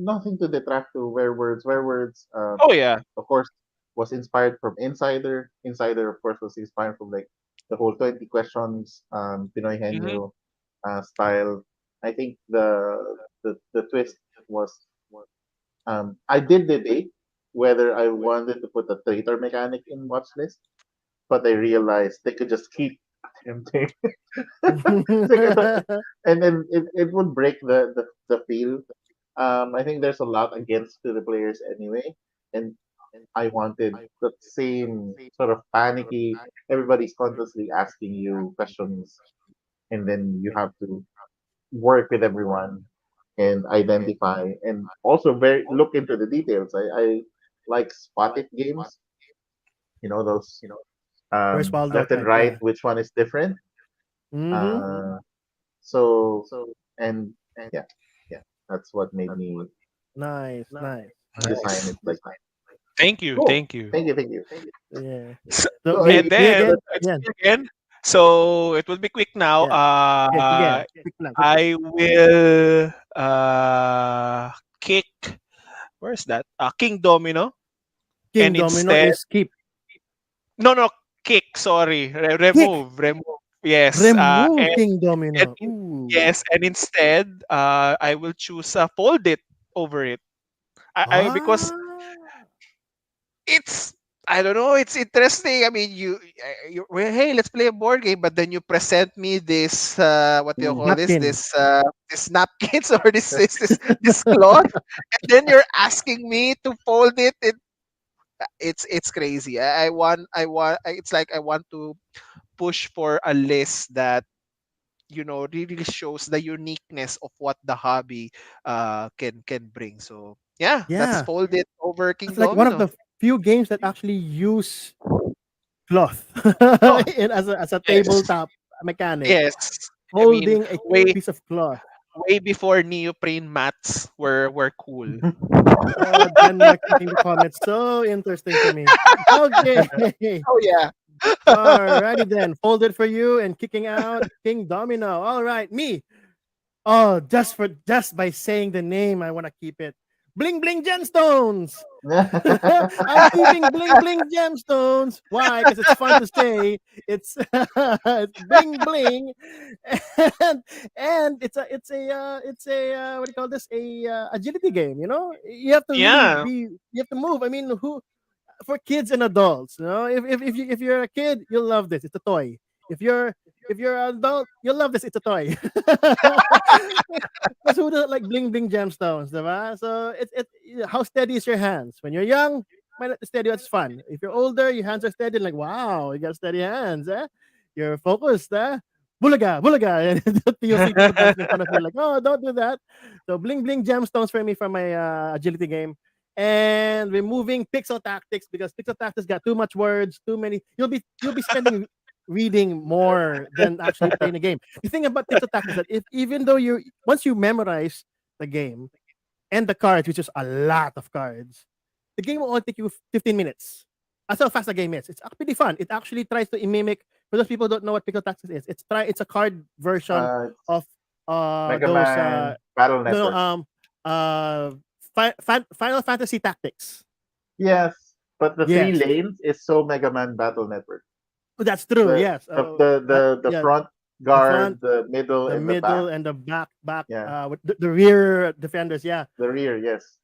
nothing to detract to Where Words. Where Words, Oh yeah. of course, was inspired from Insider. Insider, of course, was inspired from like the whole 20 questions, Pinoy Hmm. Henyo style. I think the twist was, I did debate whether I wanted to put a traitor mechanic in watch list, but I realized they could just keep attempting. And then it would break the feel. I think there's a lot against to the players anyway, and I wanted the same sort of panicky. Everybody's constantly asking you questions, and then you have to work with everyone and identify, and also very look into the details. I like spot it games. Those Where's Waldo left and type? right. Yeah. Which one is different? Mm-hmm. Uh, so and yeah, that's what made me Nice, nice. design it Nice. like that. Thank you. Cool. Thank you. Thank you. Thank you. Yeah. So, So So and me then again. it's Again. me again. So it will be quick now. Yeah. Yes, again. Quick lang, quick lang. I will kick. Where's that? King Domino, King and Domino instead, is keep. no, kick. Sorry, Kick. remove. Yes. Remove King And Domino. Ooh. yes, and instead, I will choose fold it over it. Because Ah. it's I don't know. It's interesting. I mean, well, hey, let's play a board game, but then you present me this what do you call this? Napkin. This napkins or this cloth, and then you're asking me to fold it. It's crazy. It's like I want to push for a list that really shows the uniqueness of what the hobby can bring. So yeah, that's Yeah. fold it over That's King like one of Domino. the few games that actually use cloth Oh and as a yes. tabletop mechanic. Yes. I mean, Holding a piece of cloth. way before neoprene mats were cool. Jen Mark making the comments so interesting to me. Okay. Oh yeah. Alrighty then. Folded for you and kicking out King Domino. All right, me. Oh, just by saying the name, I want to keep it. bling bling gemstones. I'm keeping bling bling gemstones. Why? Because it's fun to say. It's, it's bling bling, and what do you call this? A agility game. You know, you have to really Yeah. be. You have to move. I mean, who for kids and adults? You know, if you're a kid, you'll love this. It's a toy. If you're if you're an adult, you'll love this. It's a toy. Because who doesn't like bling bling gemstones, diba? So how steady is your hands? When you're young, might not be steady, it's fun. If you're older, your hands are steady, like wow, you got steady hands, eh? You're focused, eh? Bulaga, bulaga. And you'll see people dancing in front of you, like, oh, don't do that. So bling bling gemstones for me for my agility game. And removing pixel tactics because pixel tactics got too much words, too many. You'll be spending reading more than actually playing the game. The thing about pixel tactics is that if even though you once you memorize the game and the cards, which is a lot of cards, the game will only take you 15 minutes. That's how fast the game is. It's actually fun. It actually tries to mimic. For those people who don't know what pixel tactics is, it's a card version uh, of Mega those Man Battle no Network. uh Final Fantasy Tactics. Yes, but the three Yes, lanes is so Mega Man Battle Network. that's true. The Yes, the the the yeah, front the front, guard, the middle, the and the back. middle, and the back Yeah, with the rear defenders. Yeah, the rear. Yes.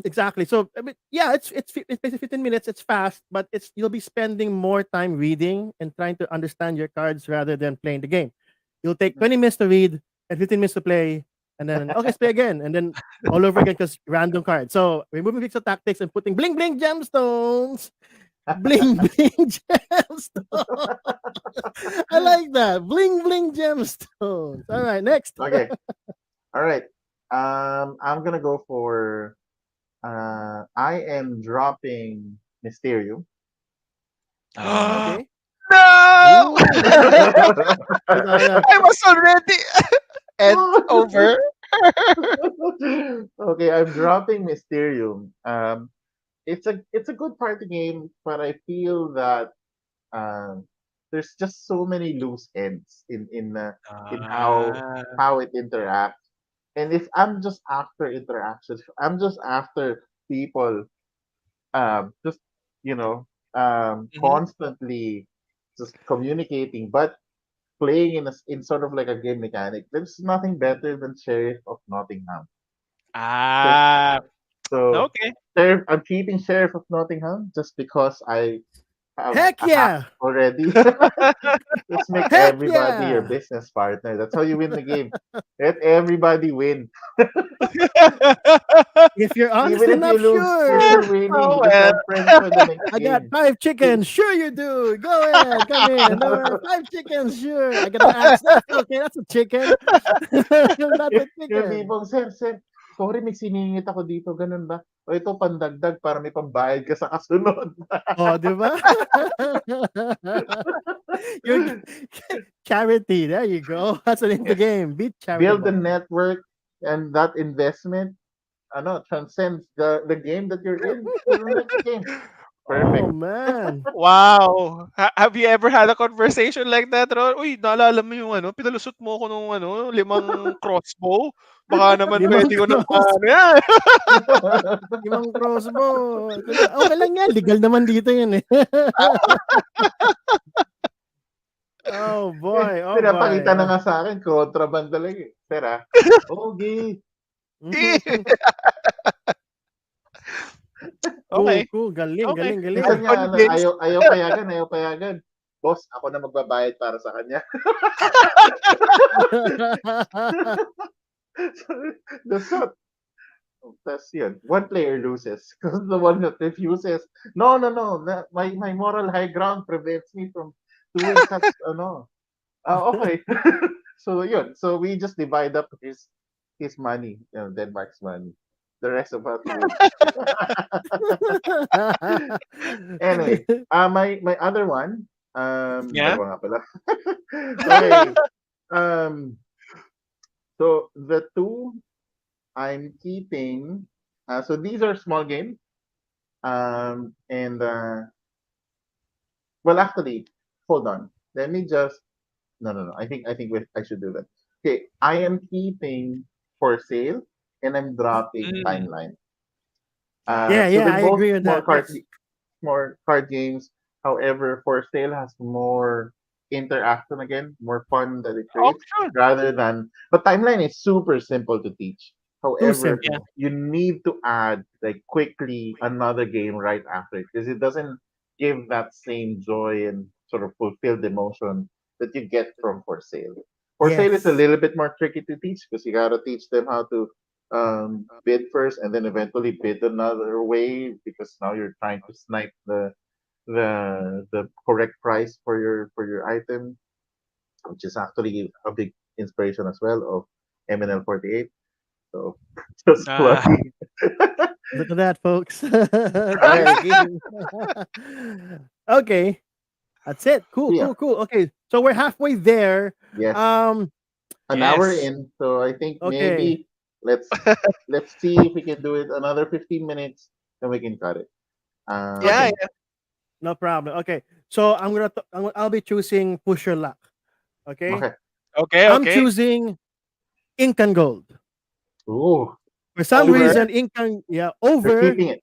exactly. So I mean, yeah, it's basically 15 minutes. It's fast, but it's you'll be spending more time reading and trying to understand your cards rather than playing the game. You'll take 20 minutes to read and 15 minutes to play, and then okay, let's play again, and then all over again because random cards. So removing pixel tactics and putting bling bling gemstones. Bling bling gemstones. I like that. Bling bling gemstones. All right, next. Okay. All right. I'm gonna go for. I am dropping Mysterium. Um, Okay. No! Ooh. I was already and over. okay, I'm dropping Mysterium. It's a good party game, but I feel that um, there's just so many loose ends in Ah. how it interacts. And if I'm just after interactions, I'm just after people just you know Mhm. constantly just communicating, but playing in sort of like a game mechanic. There's nothing better than Sheriff of Nottingham. So, Ah, so okay. I'm keeping Sheriff of Nottingham just because I have Heck a hack yeah. already. Let's make Heck everybody your yeah. business partner. That's how you win the game. Let everybody win. If you're honest Even if you enough, lose, you're sure. still winning Oh, because you well. have friends for the next I got game. 5 chickens. Sure you do. Go ahead. Come in. Don't worry. 5 chickens. Sure. I got an axe. That's okay. That's a chicken. That's a Yung chicken. tipong, sir, sorry, may siningit ako dito, ganun ba? O ito, pandagdag para may pambayad ka sa kasunod. Oh, di ba? Your charity. There you go. That's the name of the Yes. game. Be Build the charitable. network, and that investment, transcends the game that you're in to the next game. Oh Perfect. man. Wow! Have you ever had a conversation like that, Ron? "Uy, naalala mo yung ano, pinalusot mo ko nung ano, 5 crossbow? Baka naman Limang puwede ko na cross. ano yan." Limang crossbow. Okay lang yan. Legal naman dito yun eh. Oh boy. Oh boy. Pinapakita na nga sa akin, contraband talaga eh. Sir, okay. Cool, Okay, cool. Galing, okay. galing, galing. I'm Minsan nga, convinced. ayaw payagan. Boss, ako na magbabayad para sa kanya. That's what. That's yun. One player loses because the one that refuses. No, no, no. My moral high ground prevents me from doing such. Okay. So yun. So we just divide up his money, Denmark's money. The rest of us win. Anyway, my other one. Yeah? Dalawa nga pala. Okay. Um. So the two I'm keeping. So these are small games. And well, actually, hold on. Let me just. No, no, no. I think I should do that. Okay, I am keeping for sale, and I'm dropping Hmm. timeline. Yeah, So yeah, they're I both agree with that. That's more card games. However, For Sale has more interaction again, more fun that it Oh, creates sure. rather than. But Timeline is super simple to teach. too However, Yeah. simple. you need to add like quickly another game right after it because it doesn't give that same joy and sort of fulfill the emotion that you get from For Sale. For Sale is a Yes. little bit more tricky to teach because you gotta teach them how to bid first and then eventually bid another way because now you're trying to snipe the correct price for your item, which is actually a big inspiration as well of MNL48. So just Ah, plugging. Look at that, folks. Bragging. Okay, that's it. Cool, Yeah, cool, cool. Okay, so we're halfway there. yes, Um, an hour yes. in. So I think okay, maybe let's see if we can do it another 15 minutes, then we can cut it. Yeah, okay, Um, yeah. no problem. Okay, so I'll be choosing push your luck. Okay, okay. Okay, I'm okay. choosing ink and gold. Ooh, For some keeping Over. it. reason, ink and yeah You're over. keeping it.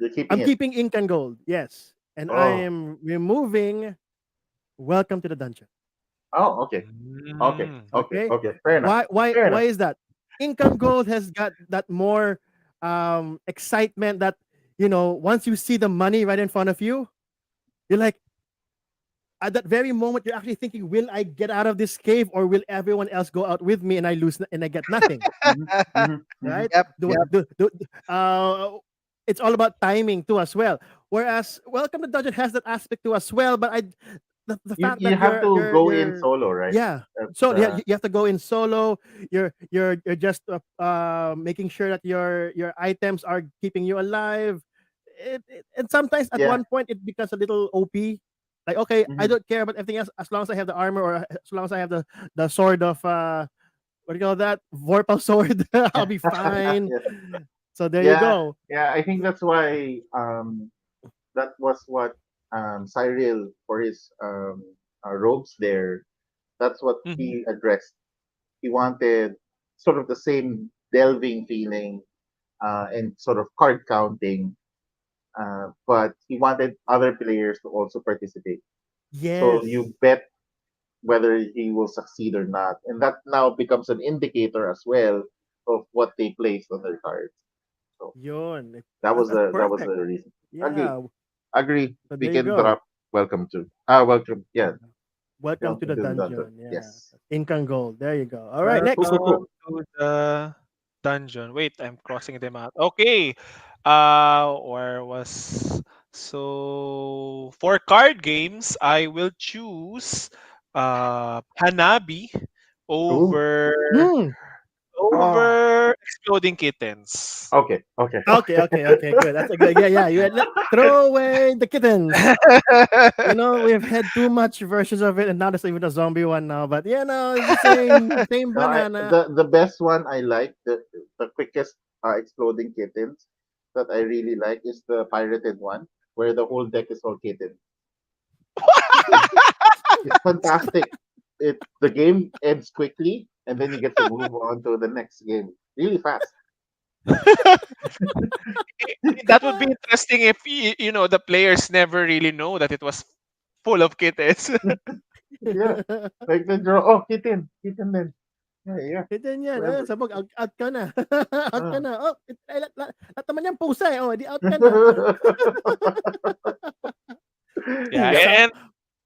You're keeping I'm it. keeping ink and gold. Yes, and I Oh, am removing Welcome to the Dungeon. oh, okay. Okay, Mm. okay, Okay, okay. Fair enough. Fair why enough. is that? Ink and gold has got that more excitement that once you see the money right in front of you, you're like, at that very moment you're actually thinking, will I get out of this cave or will everyone else go out with me and I lose and I get nothing, Mhm, mhm, mhm. right? Yep, the, yep. the, the, it's all about timing too as well, whereas Welcome to Dungeon has that aspect too as well, but the fact You that have to go in you're solo, right? yeah, That's so yeah, you have to go in solo. You're just making sure that your items are keeping you alive. And sometimes at yeah. one point it becomes a little OP. Like, okay, I Mhm. don't care about everything else as long as I have the armor, or as long as I have the sword of what do you call that, Vorpal sword. I'll be fine. yeah, So there you yeah, go. yeah. I think that's why that was what Cyril for his robes there. That's what Mhm. he addressed. He wanted sort of the same delving feeling and sort of card counting, but he wanted other players to also participate. So Yes. you bet whether he will succeed or not, and that now becomes an indicator as well of what they placed on their cards. So Yun. That's that was perfect. the reason. Agree, Yeah. agree. So We there you can go. drop welcome to welcome, yeah, Welcome to welcome the to the dungeon. dungeon. Yeah. Yes. Incan Gold. There you go. All right, Cool, next. cool, Welcome cool. to the dungeon. Wait, I'm crossing them out. Okay. Where was so for card games, I will choose Hanabi Ooh, over Hmm. oh, Exploding Kittens. okay, okay, Okay, okay. okay, okay, good. That's a good. Yeah, yeah. Throw away the kittens. We've had too much versions of it, and now there's even a zombie one now. But it's the same No, banana. the best one I like the quickest exploding kittens that I really like is the pirated one where the whole deck is all kittens. It's fantastic. The game ends quickly and then you get to move on to the next game really fast. That would be interesting if the players never really know that it was full of kittens. Yeah, like the draw. Oh, kitten then. Yeah, yeah. Kitten yan. Whoever. Sabog, out ka na. Out ka Ah. na. Oh, lahat naman yan pusa eh. Oh, di out ka na. Yeah, Sa,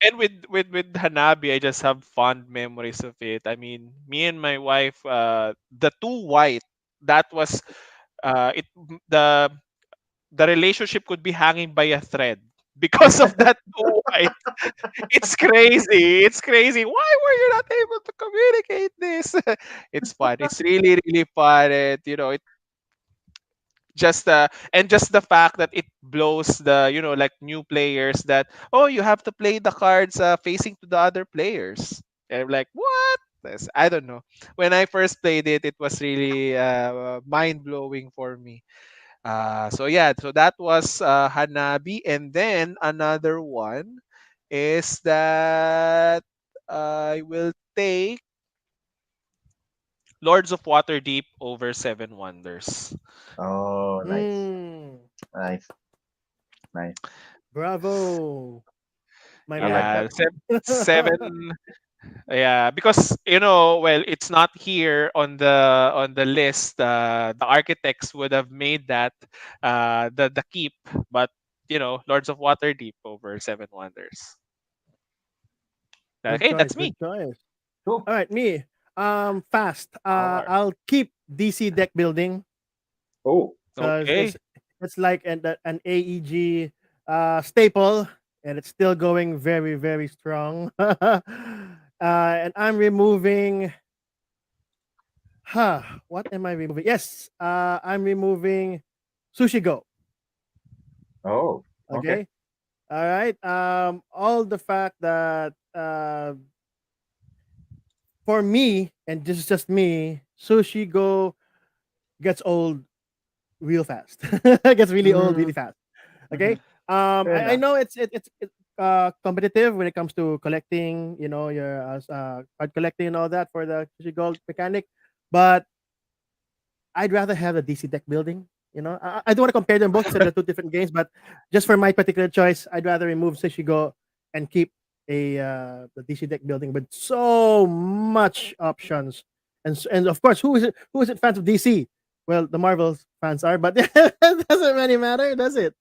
and with Hanabi, I just have fond memories of it. I mean, me and my wife, the two white, that was it. The relationship could be hanging by a thread because of that two white. It's crazy. It's crazy. Why were you not able to communicate this? It's fun. It's really really fun. And it just the fact that it blows the like new players that, oh, you have to play the cards facing to the other players. And I'm like, what? I don't know. When I first played it, it was really mind blowing for me. So yeah, so that was Hanabi, and then another one is that I will take Lords of Waterdeep over Seven Wonders. Oh, nice. mm. Nice, nice. Bravo, my I like man. Yeah, that. seven. Yeah, because well, it's not here on the list. The architects would have made that the keep, but Lords of Waterdeep over Seven Wonders. Good Okay, choice. that's Good me. choice. Cool. All right, me. Fast. Power. I'll keep DC deck building Oh, because Okay. it's like an AEG staple, and it's still going very very strong. And I'm removing. What am I removing? Yes, I'm removing Sushi Go. oh, okay. Okay. All right. All the fact that for me, and this is just me, Sushi Go gets old real fast. Gets really old really Mm, fast. hmm. Okay. Fair I enough. know it's competitive when it comes to collecting. Your card collecting and all that for the Sushi Gold mechanic, but I'd rather have the DC deck building. I don't want to compare them both. So they're two different games, but just for my particular choice, I'd rather remove Sishigo and keep the DC deck building with so much options. And of course, who is it fans of DC? Well, the Marvel fans are, but it doesn't really matter, does it?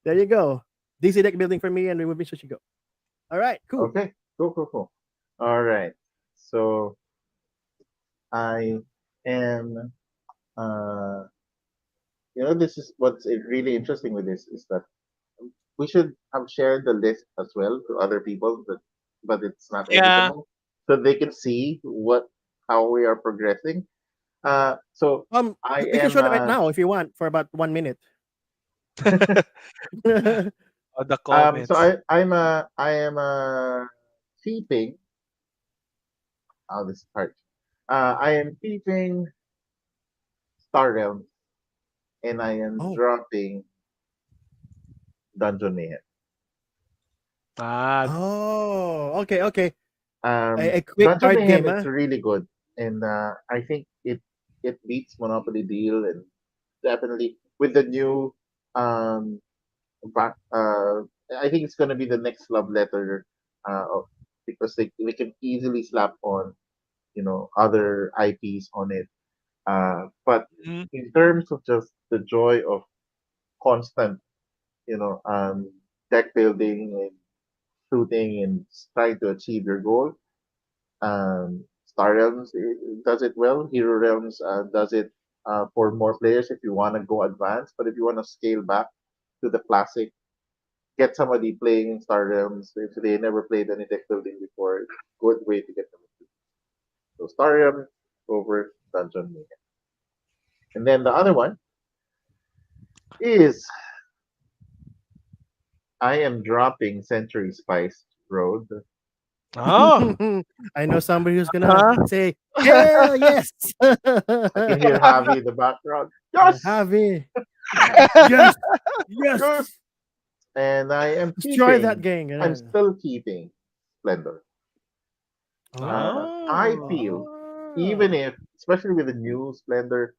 There you go. DC deck building for me and removing Shishigo. All right, cool. Okay. Cool, cool, cool. All right. So I am, uh, this is what's really interesting with this is that we should have shared the list as well to other people, but it's not Yeah. editable, so they can see how we are progressing. So I We can am show that right now if you want for about 1 minute. On the so comments. I am keeping. Oh, this is hard. I am keeping Star Realms and I am Oh, dropping Dungeon Mayhem. Ah, okay, okay. A quick Dungeon card Mayhem game, is huh? really good, and I think it beats Monopoly Deal, and definitely with the new um back. I think it's gonna be the next love letter, because they can easily slap on other IPs on it. But mhm. in terms of just the joy of constant, you know, um, deck building and shooting and trying to achieve your goal. Star Realms does it well. Hero Realms does it for more players if you want to go advanced. But if you want to scale back to the classic, get somebody playing Star Realms if they never played any deck building before. Good way to get them into. So Star Realms over Dungeon Mayhem. And then the other one is I am dropping Century Spice Road. Oh. I know somebody who's gonna Huh? say, "Hell yes!" I can hear Javi in the background. Yes! Javi, yes, Yes! yes. And I am Destroy that keeping, game. I'm still keeping Splendor. I Oh. feel, even Oh. if, especially with the new Splendor,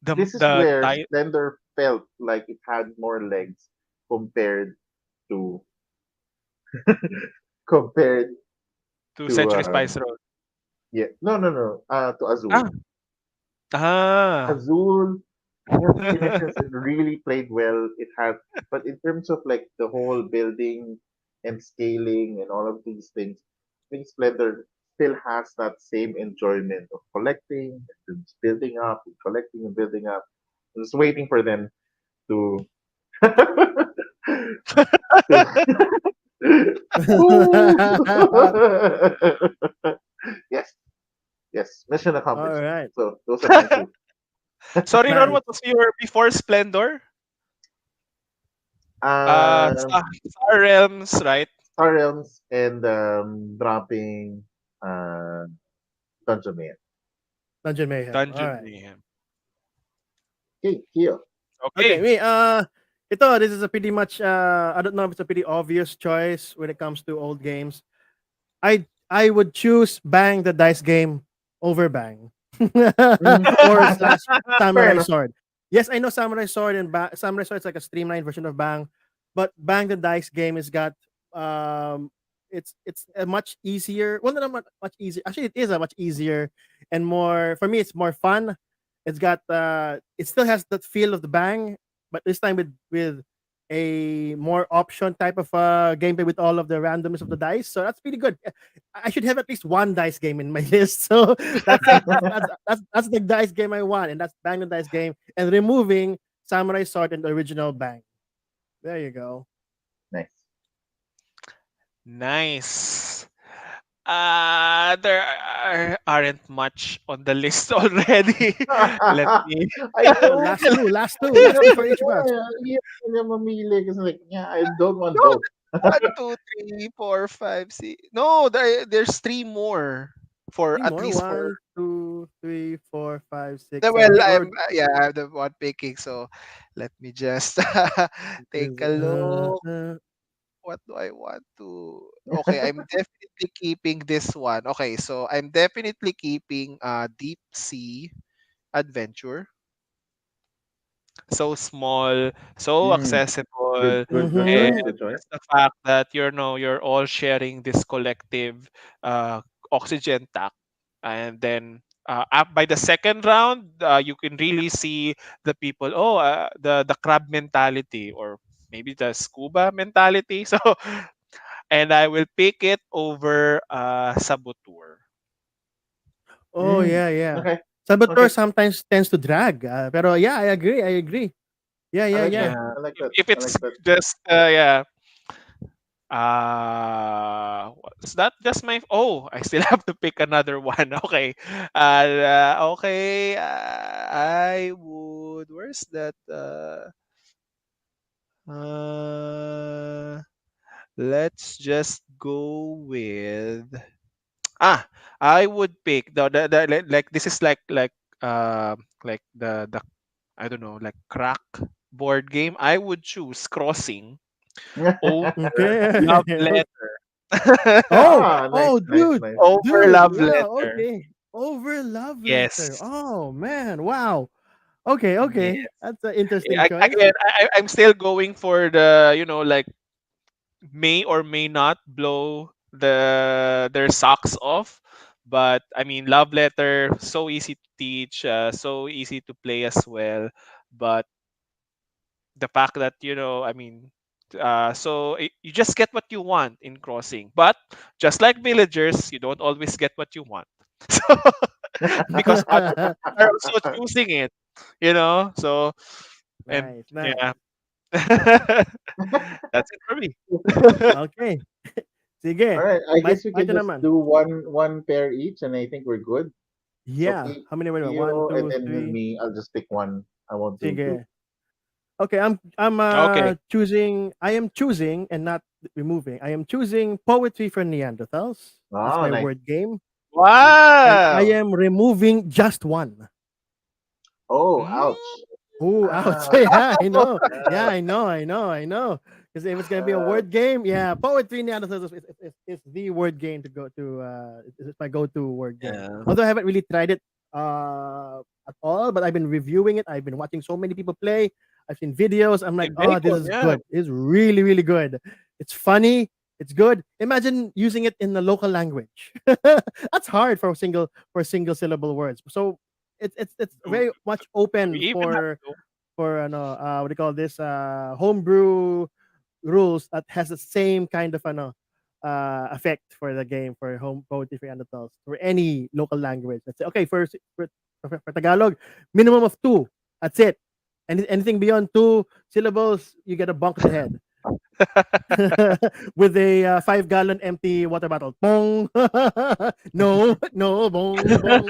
The this is the where time Splendor felt like it had more legs compared to compared to to Century Spice Road. yeah, no, to Azul. Ah. Ah. Azul, more finishes. It really played well. It had, but in terms of like the whole building and scaling and all of these things, I think Splendor still has that same enjoyment of collecting and just building up and collecting and building up. I'm just waiting for them to. Ooh. Yes, yes, mission All accomplished. right. So those are my two. Sorry, Ron, Nice. what was your before Splendor? Um, Star Realms, right? Star Realms and dropping uh, Dungeon Man. Dungeon Mayhem. All Dungeon right. Mayhem. Okay, here. Okay, Okay. me. This is a pretty much. I don't know if it's a pretty obvious choice when it comes to old games. I would choose Bang the Dice game over Bang, Mm, or slash fair Samurai enough. Sword. Yes, I know Samurai Sword and Samurai Sword is like a streamlined version of Bang, but Bang the Dice game has got um it's a much easier. Well, not much easier. Actually, it is a much easier and more for me. It's more fun. It's got it still has that feel of the Bang, but this time with a more option type of gameplay with all of the randomness of the dice. So that's pretty good. I should have at least one dice game in my list. So that's it. That's the dice game I want, and that's Bang the Dice game, and removing Samurai Sword and the original Bang. There you go. Nice. Nice. There aren't much on the list already. Let me. I So know. last two for each of us. Hirap niya mamili kasi like, yeah, I don't want No, both. one, two, three, four, five, six. No, there's three more for Three at more. least for. One, two, three, four, five, six, seven. Well, Okay, I'm or yeah, I'm the one picking. So let me just take is a look. uh, What do I want to? Okay, I'm definitely keeping this one. Okay, so I'm definitely keeping Deep Sea Adventure. So small, so Mm, good, accessible, good, good and choice. mm-hmm. Good choice. just the fact that you're all sharing this collective uh, oxygen tank, and then up by the second round, you can really see the people. Oh, the crab mentality, or maybe the scuba mentality. So, and I will pick it over Saboteur. Oh Mm, yeah, yeah. okay, Saboteur okay. sometimes tends to drag. Pero yeah, I agree. I agree. Yeah, I yeah, like that. yeah. Yeah, I like if, that. if I like it's that. just yeah. What's that? Just my. Oh, I still have to pick another one. Okay. Okay. I would. Where's that? Uh, let's just go with. Ah, I would pick like this is like the I don't know, like crack board game. I would choose Crossing over Okay. Love Letter. Oh, Nice, oh, nice, dude, nice. Over dude. Love Yeah, Letter. okay. Over love letter. Yes. Oh man, wow. Okay, okay. Yes. That's an interesting choice. Again, I'm still going for the, like may or may not blow their socks off. But I mean, Love Letter, so easy to teach, so easy to play as well. But the fact that, I mean, you just get what you want in Crossing. But just like Villagers, you don't always get what you want. So, because other people are also choosing it, So, and Nice, nice. yeah, that's it for me. Okay. All Sige. right, I guess we can Ito just naman. do one pair each, and I think we're good. So Yeah. How many were there? One, you and two, then three. me, I'll just pick one. I won't do two. Sige. Okay, I'm Okay. choosing. I am choosing and not removing. I am choosing Poetry for Neanderthals. That's Oh, my nice. word game, and I Wow. am removing just one. Oh, Mm. ouch. Oh, ouch! Ah, Yeah, I know. Yeah, yeah. I know. Because if it's gonna be a Uh, word game, yeah, Poetry Neanderthals is the word game to go to. It's my go-to word game. Yeah. Although I haven't really tried it at all, but I've been reviewing it. I've been watching so many people play. I've seen videos. I'm like, In oh, this bacon, is yeah. good. It's really, really good. It's funny. It's good. Imagine using it in the local language. That's hard for single syllable words. So it's Do, very much do we open even have to? for what do you call this homebrew rules that has the same kind of effect for the game for home poetry for Neanderthals for any local language. Let's say okay for Tagalog, minimum of two. That's it. Anything beyond two syllables, you get a bunk to the head with a 5 gallon empty water bottle. Bong. No, no, bong, bong.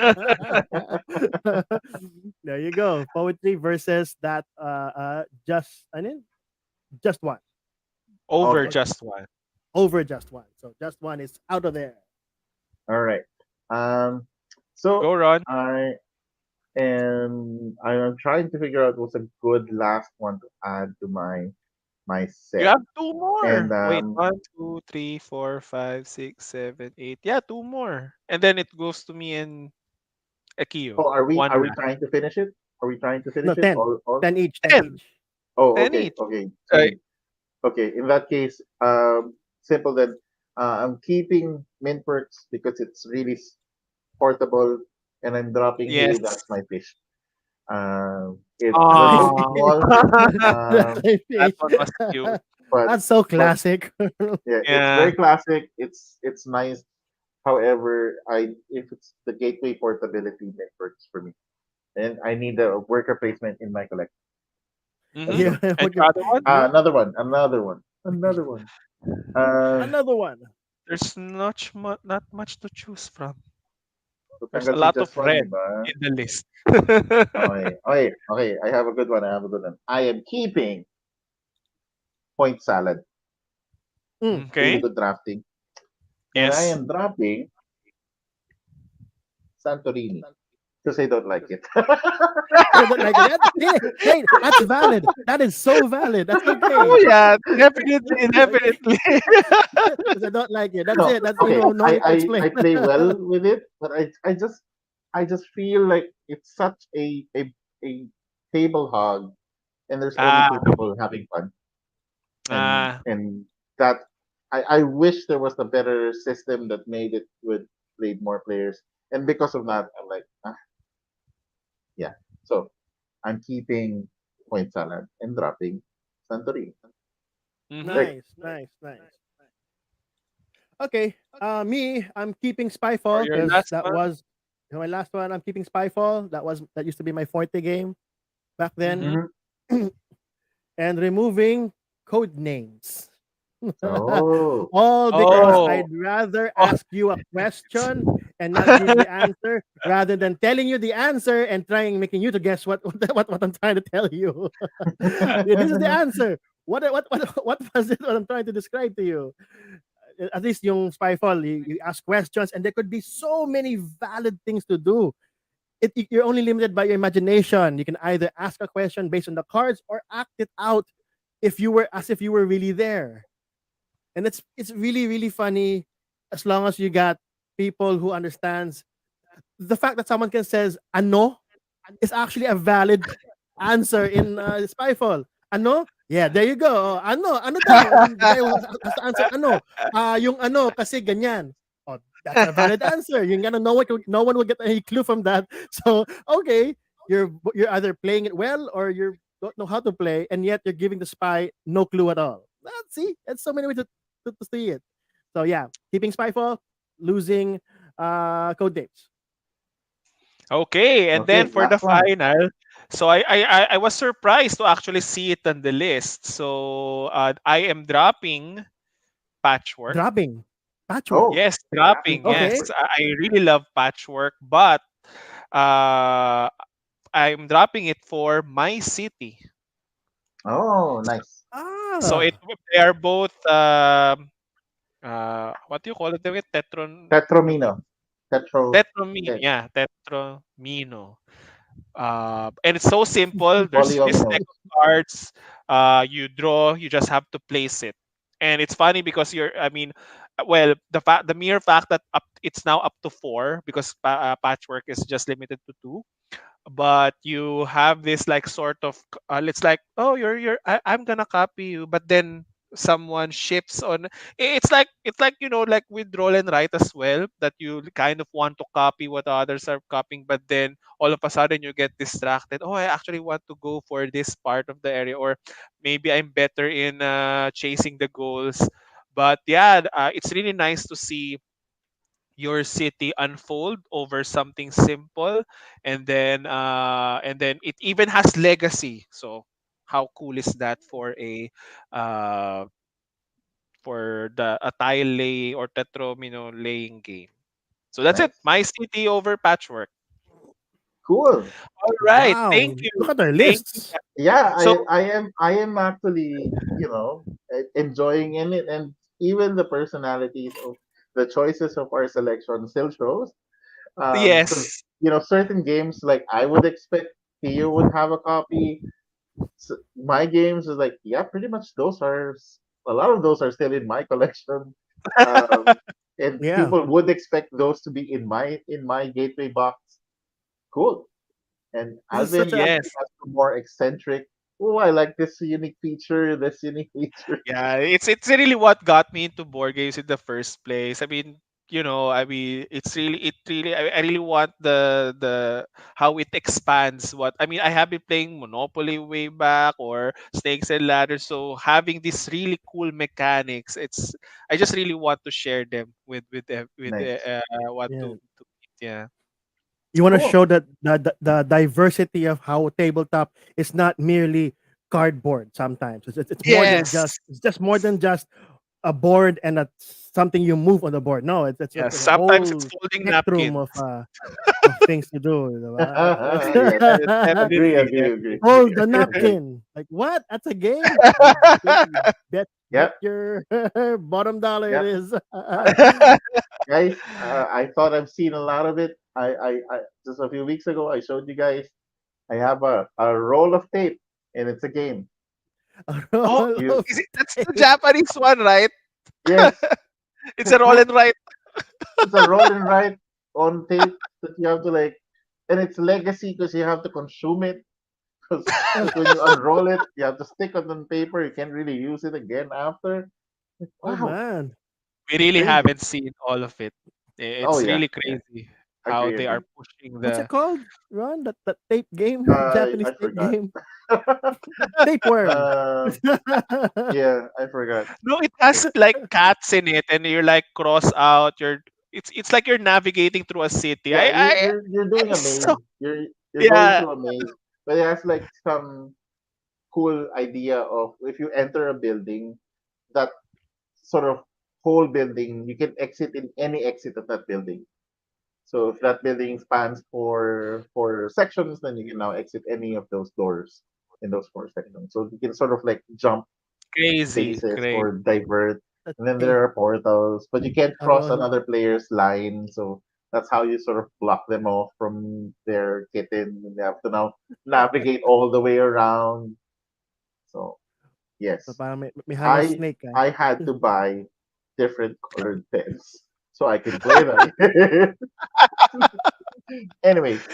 There you go. Poetry versus that just one. Over okay. just one. Over just one. So just one is out of there. All right. Um. So Go, Ron. I I'm trying to figure out what's a good last one to add to my You set. have two And more. Wait, one, two, three, four, five, six, seven, eight. Yeah, two more. And then it goes to me and Akio. oh, are we One are we last. trying to finish it? Are we trying to No, finish it? 10. All? 10 each, 10 10, each. Oh, 10 okay, each. okay. Uh, Okay, in that case, simple then. I'm keeping Mint Perks because it's really portable, and I'm dropping Hey, yes. that's my fish. It's very Oh, small, That's um, my that face. one was cute. but That's so but classic. yeah, it's Yeah. very classic. It's nice. However, I if it's the gateway portability, Mint Perks for me, and I need a work replacement in my collection. Let's Mm-hmm. Yeah, go. And your other one? yeah. Another one. Uh, Another one. There's not much to choose from. There's Tutanggal a si lot of Just One, red di ba? in the list. Okay, okay, okay. I have a good one. I have a good one. I am keeping Point Salad. Mm. Really Okay. good drafting. And I Yes. am dropping Santorini because I don't like it. I don't like it. Hey, hey, that's valid. That is so valid. That's Oh okay. yeah, definitely, Okay. definitely. Because I don't like it. That's No, it. That's okay. no need to explain. I play well with it, but I just feel like it's such a table hog, and there's only Ah, two people having fun, and ah. that I wish there was a better system that made it with played more players, and because of that, I'm like, yeah. So I'm keeping Point Salad and dropping Santorini. Mm-hmm. Like, Nice, nice, nice. Okay. Me, I'm keeping For Spyfall your because last that one. was my last one. I'm keeping Spyfall. That used to be my forte game back then. Mm-hmm. mhm. And removing code names. Oh, All because Oh. I'd rather Oh. ask you a question and not give the answer rather than telling you the answer and trying making you to guess what I'm trying to tell you. Yeah, this is the answer. What was it what I'm trying to describe to you? At least yung Spyfall, you ask questions and there could be so many valid things to do. You're only limited by your imagination. You can either ask a question based on the cards or act it out if you were really there. And it's really funny as long as you got people who understands the fact that someone can says ano is actually a valid answer in Spyfall. Ano? Yeah, there you go. Oh, ano daw? And then the guy who has to answer ano. Yung ano kasi ganyan. Oh, that's a valid answer. Yung gonna no one will get any clue from that. So, okay, you're either playing it well or you don't know how to play and yet you're giving the spy no clue at all. Let's see. It's so many ways to see it. So, yeah, keeping Spyfall, losing Code Names. Okay, and then okay. for the Last one. final, so I was surprised to actually see it on the list. So I am dropping Patchwork. Dropping. Patchwork. Oh, Yes, dropping dropping. Yes, Okay. Patchwork. I really love Patchwork, but uh, I'm dropping it for My City. Oh, nice. So Ah. they are both what do you call it? Tetromino. Tetro. Tetromino. Tet- Yeah, Tetromino. And it's so simple. There's this deck Polyomino. of cards. You draw. You just have to place it. And it's funny because I mean, well, the mere fact that it's now up to four because patchwork is just limited to two. But you have this like sort of it's like, oh, I'm gonna copy you, but then someone shifts on. It's like like with roll and write as well, that you kind of want to copy what others are copying, but then all of a sudden you get distracted. Oh, I actually want to go for this part of the area, or maybe I'm better in chasing the goals. But yeah, it's really nice to see your city unfold over something simple, and then it even has legacy. So how cool is that uh for the a tile lay or tetromino laying game. So that's it, Nice. My City over Patchwork. Cool. All right, thank Wow. Look you. at our Thank you. lists. Yeah, So I am actually, enjoying in it, and even the personalities of the choices of our selection still shows. Because yes. certain games like I would expect Theo would have a copy. My games is like, yeah, pretty much a lot of those are still in my collection. Um, and Yeah. people would expect those to be in my gateway box. Cool. And This is Alvin such a Yes. has the more eccentric. Oh, I like this unique feature. This unique feature. Yeah, it's really what got me into board games in the first place. I mean, I really want the how it expands what I mean, I have been playing Monopoly way back or Snakes and Ladders, so having these really cool mechanics, it's I just really want to share them Nice. what yeah. to yeah. You want to Cool. show that the diversity of how tabletop is not merely cardboard. Sometimes it's more than Yes. just it's just more than just a board and a something you move on the board. No, it's Yeah, a sometimes it's whole folding spectrum napkins. of things to do. Diba? Yes. Yes, Agree, definitely, agree, agree. Hold the Agree. napkin. Like what? That's a game. definitely. Bet Yep. your bottom dollar it Yep. is. Guys, I thought I've seen a lot of it. I just a few weeks ago I showed you guys I have a roll of tape and it's a game. A Oh, roll You of is it that's the tape. Japanese one, right? yes, It's a roll and write. it's a roll and write on tape that you have to like, and it's legacy because you have to consume it. Because when you unroll it, you have to stick it on paper. You can't really use it again after. Oh Wow, man. We really crazy. haven't seen all of it. Oh It's yeah, really yeah. crazy how Agree, they are agree. pushing What's it the called? Ron? That tape game? Japanese I tape forgot. game? Tapeworm. uh, yeah, I forgot. No, it has like cats in it and you're like cross out, it's like you're navigating through a city. Yeah, you're doing I'm a so maze. You're going yeah. through a maze, but it has like some cool idea of if you enter a building, that sort of whole building, you can exit in any exit of that building. So if that building spans four sections, then you can now exit any of those doors in those four sections. So you can sort of like jump Crazy, spaces crazy. or divert. That's And then a there are portals, but you can't cross roll. another player's line. So that's how you sort of block them off from their kitten. And they have to now navigate all the way around. So So yes, parang may halong I snake ka. I had to buy different colored pens so I can play that. Anyways,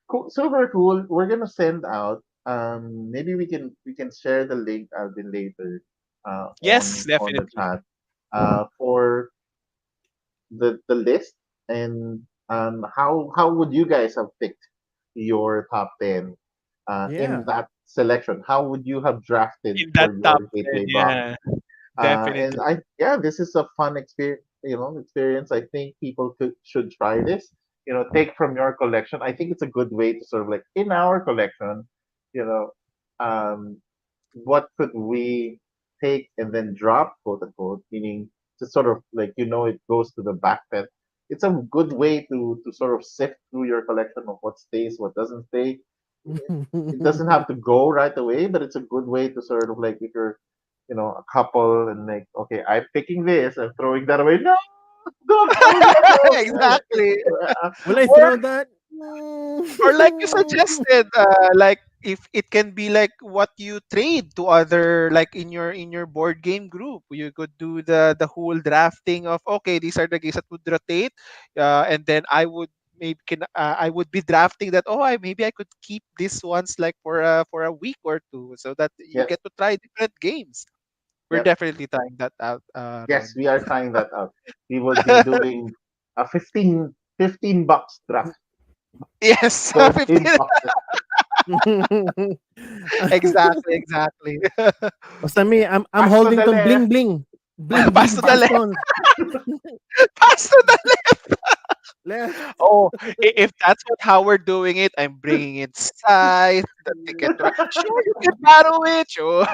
cool, super cool. We're gonna send out. Maybe we can share the link Alvin later. Yes, On the definitely. chat. For the list and how would you guys have picked your top 10 in Yeah. that selection? How would you have drafted In that for top your 10, gateway box? yeah, And definitely. this is a fun experience. Experience. I think people should try this. Take from your collection. I think it's a good way to sort of like in our collection. You know, um, what could we take and then drop, quote unquote, meaning to sort of like it goes to the back pet. It's a good way to sort of sift through your collection of what stays, what doesn't stay. It doesn't have to go right away, but it's a good way to sort of like if you're a couple and like, okay, I'm picking this, I'm throwing that away. No, don't throw that away. Exactly. Will I Or throw that? like you suggested, like if it can be like what you trade to other, like in your board game group, you could do the whole drafting of, okay, these are the games that would rotate, and then I would be drafting that. Oh, maybe I could keep these ones like for a week or two, so that you Yes, get to try different games. We're yep. definitely trying that out, Yes, Ron. we are trying that out. We will be doing a 15 bucks draft. Yes, 15 15. boxes. Exactly, exactly. Basta me, I'm Pass to holding the tong bling left. bling. Bling Pass bling to the Pass. left. Jason. Pass to the Left. Oh, if that's how we're doing it, I'm bringing in Scythe, the ticket to sure you can borrow it. Sure.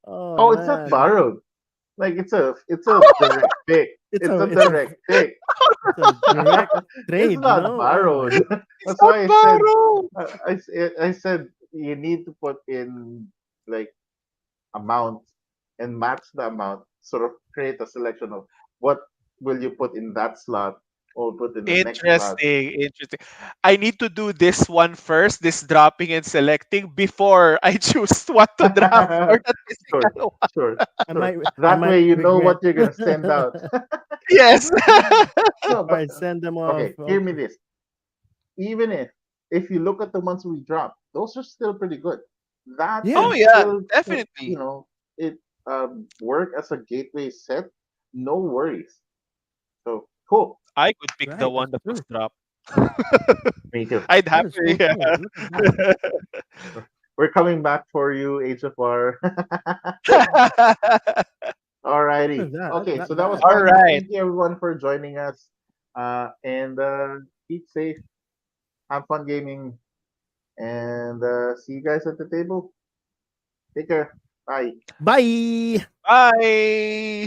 Oh Oh, it's not man. borrowed. Like it's a direct pick. It's It's a a it's a direct pick. it's a direct It's trade, not Oh my. borrowed. It's That's not why I said borrowed. I said you need to put in like amount and match the amount. Sort of create a selection of what will you put in that slot or put in the next slot. Interesting, interesting. I need to do this one first, this dropping and selecting before I choose what to draft for that Sure, physical one. sure, I sure. might I That might way you know regret. what you're gonna send out. Yes. No, but Alright, send them off. okay. Hear me Okay. this. Even if if you look at the ones we dropped, those are still pretty good. That Yeah. Oh can yeah, still, definitely. it work as a gateway set. No worries. So cool. I could pick the Right. one That's that was true. dropped. Me too. I'd That is happily, so yeah. true. Look at that. We're coming back for you, Age of War. Look Alrighty. at that. That's Okay, not so that was bad. All fun. right. Thank you everyone for joining us. And keep safe, have fun gaming, and see you guys at the table. Take care. Bye. Bye. Bye.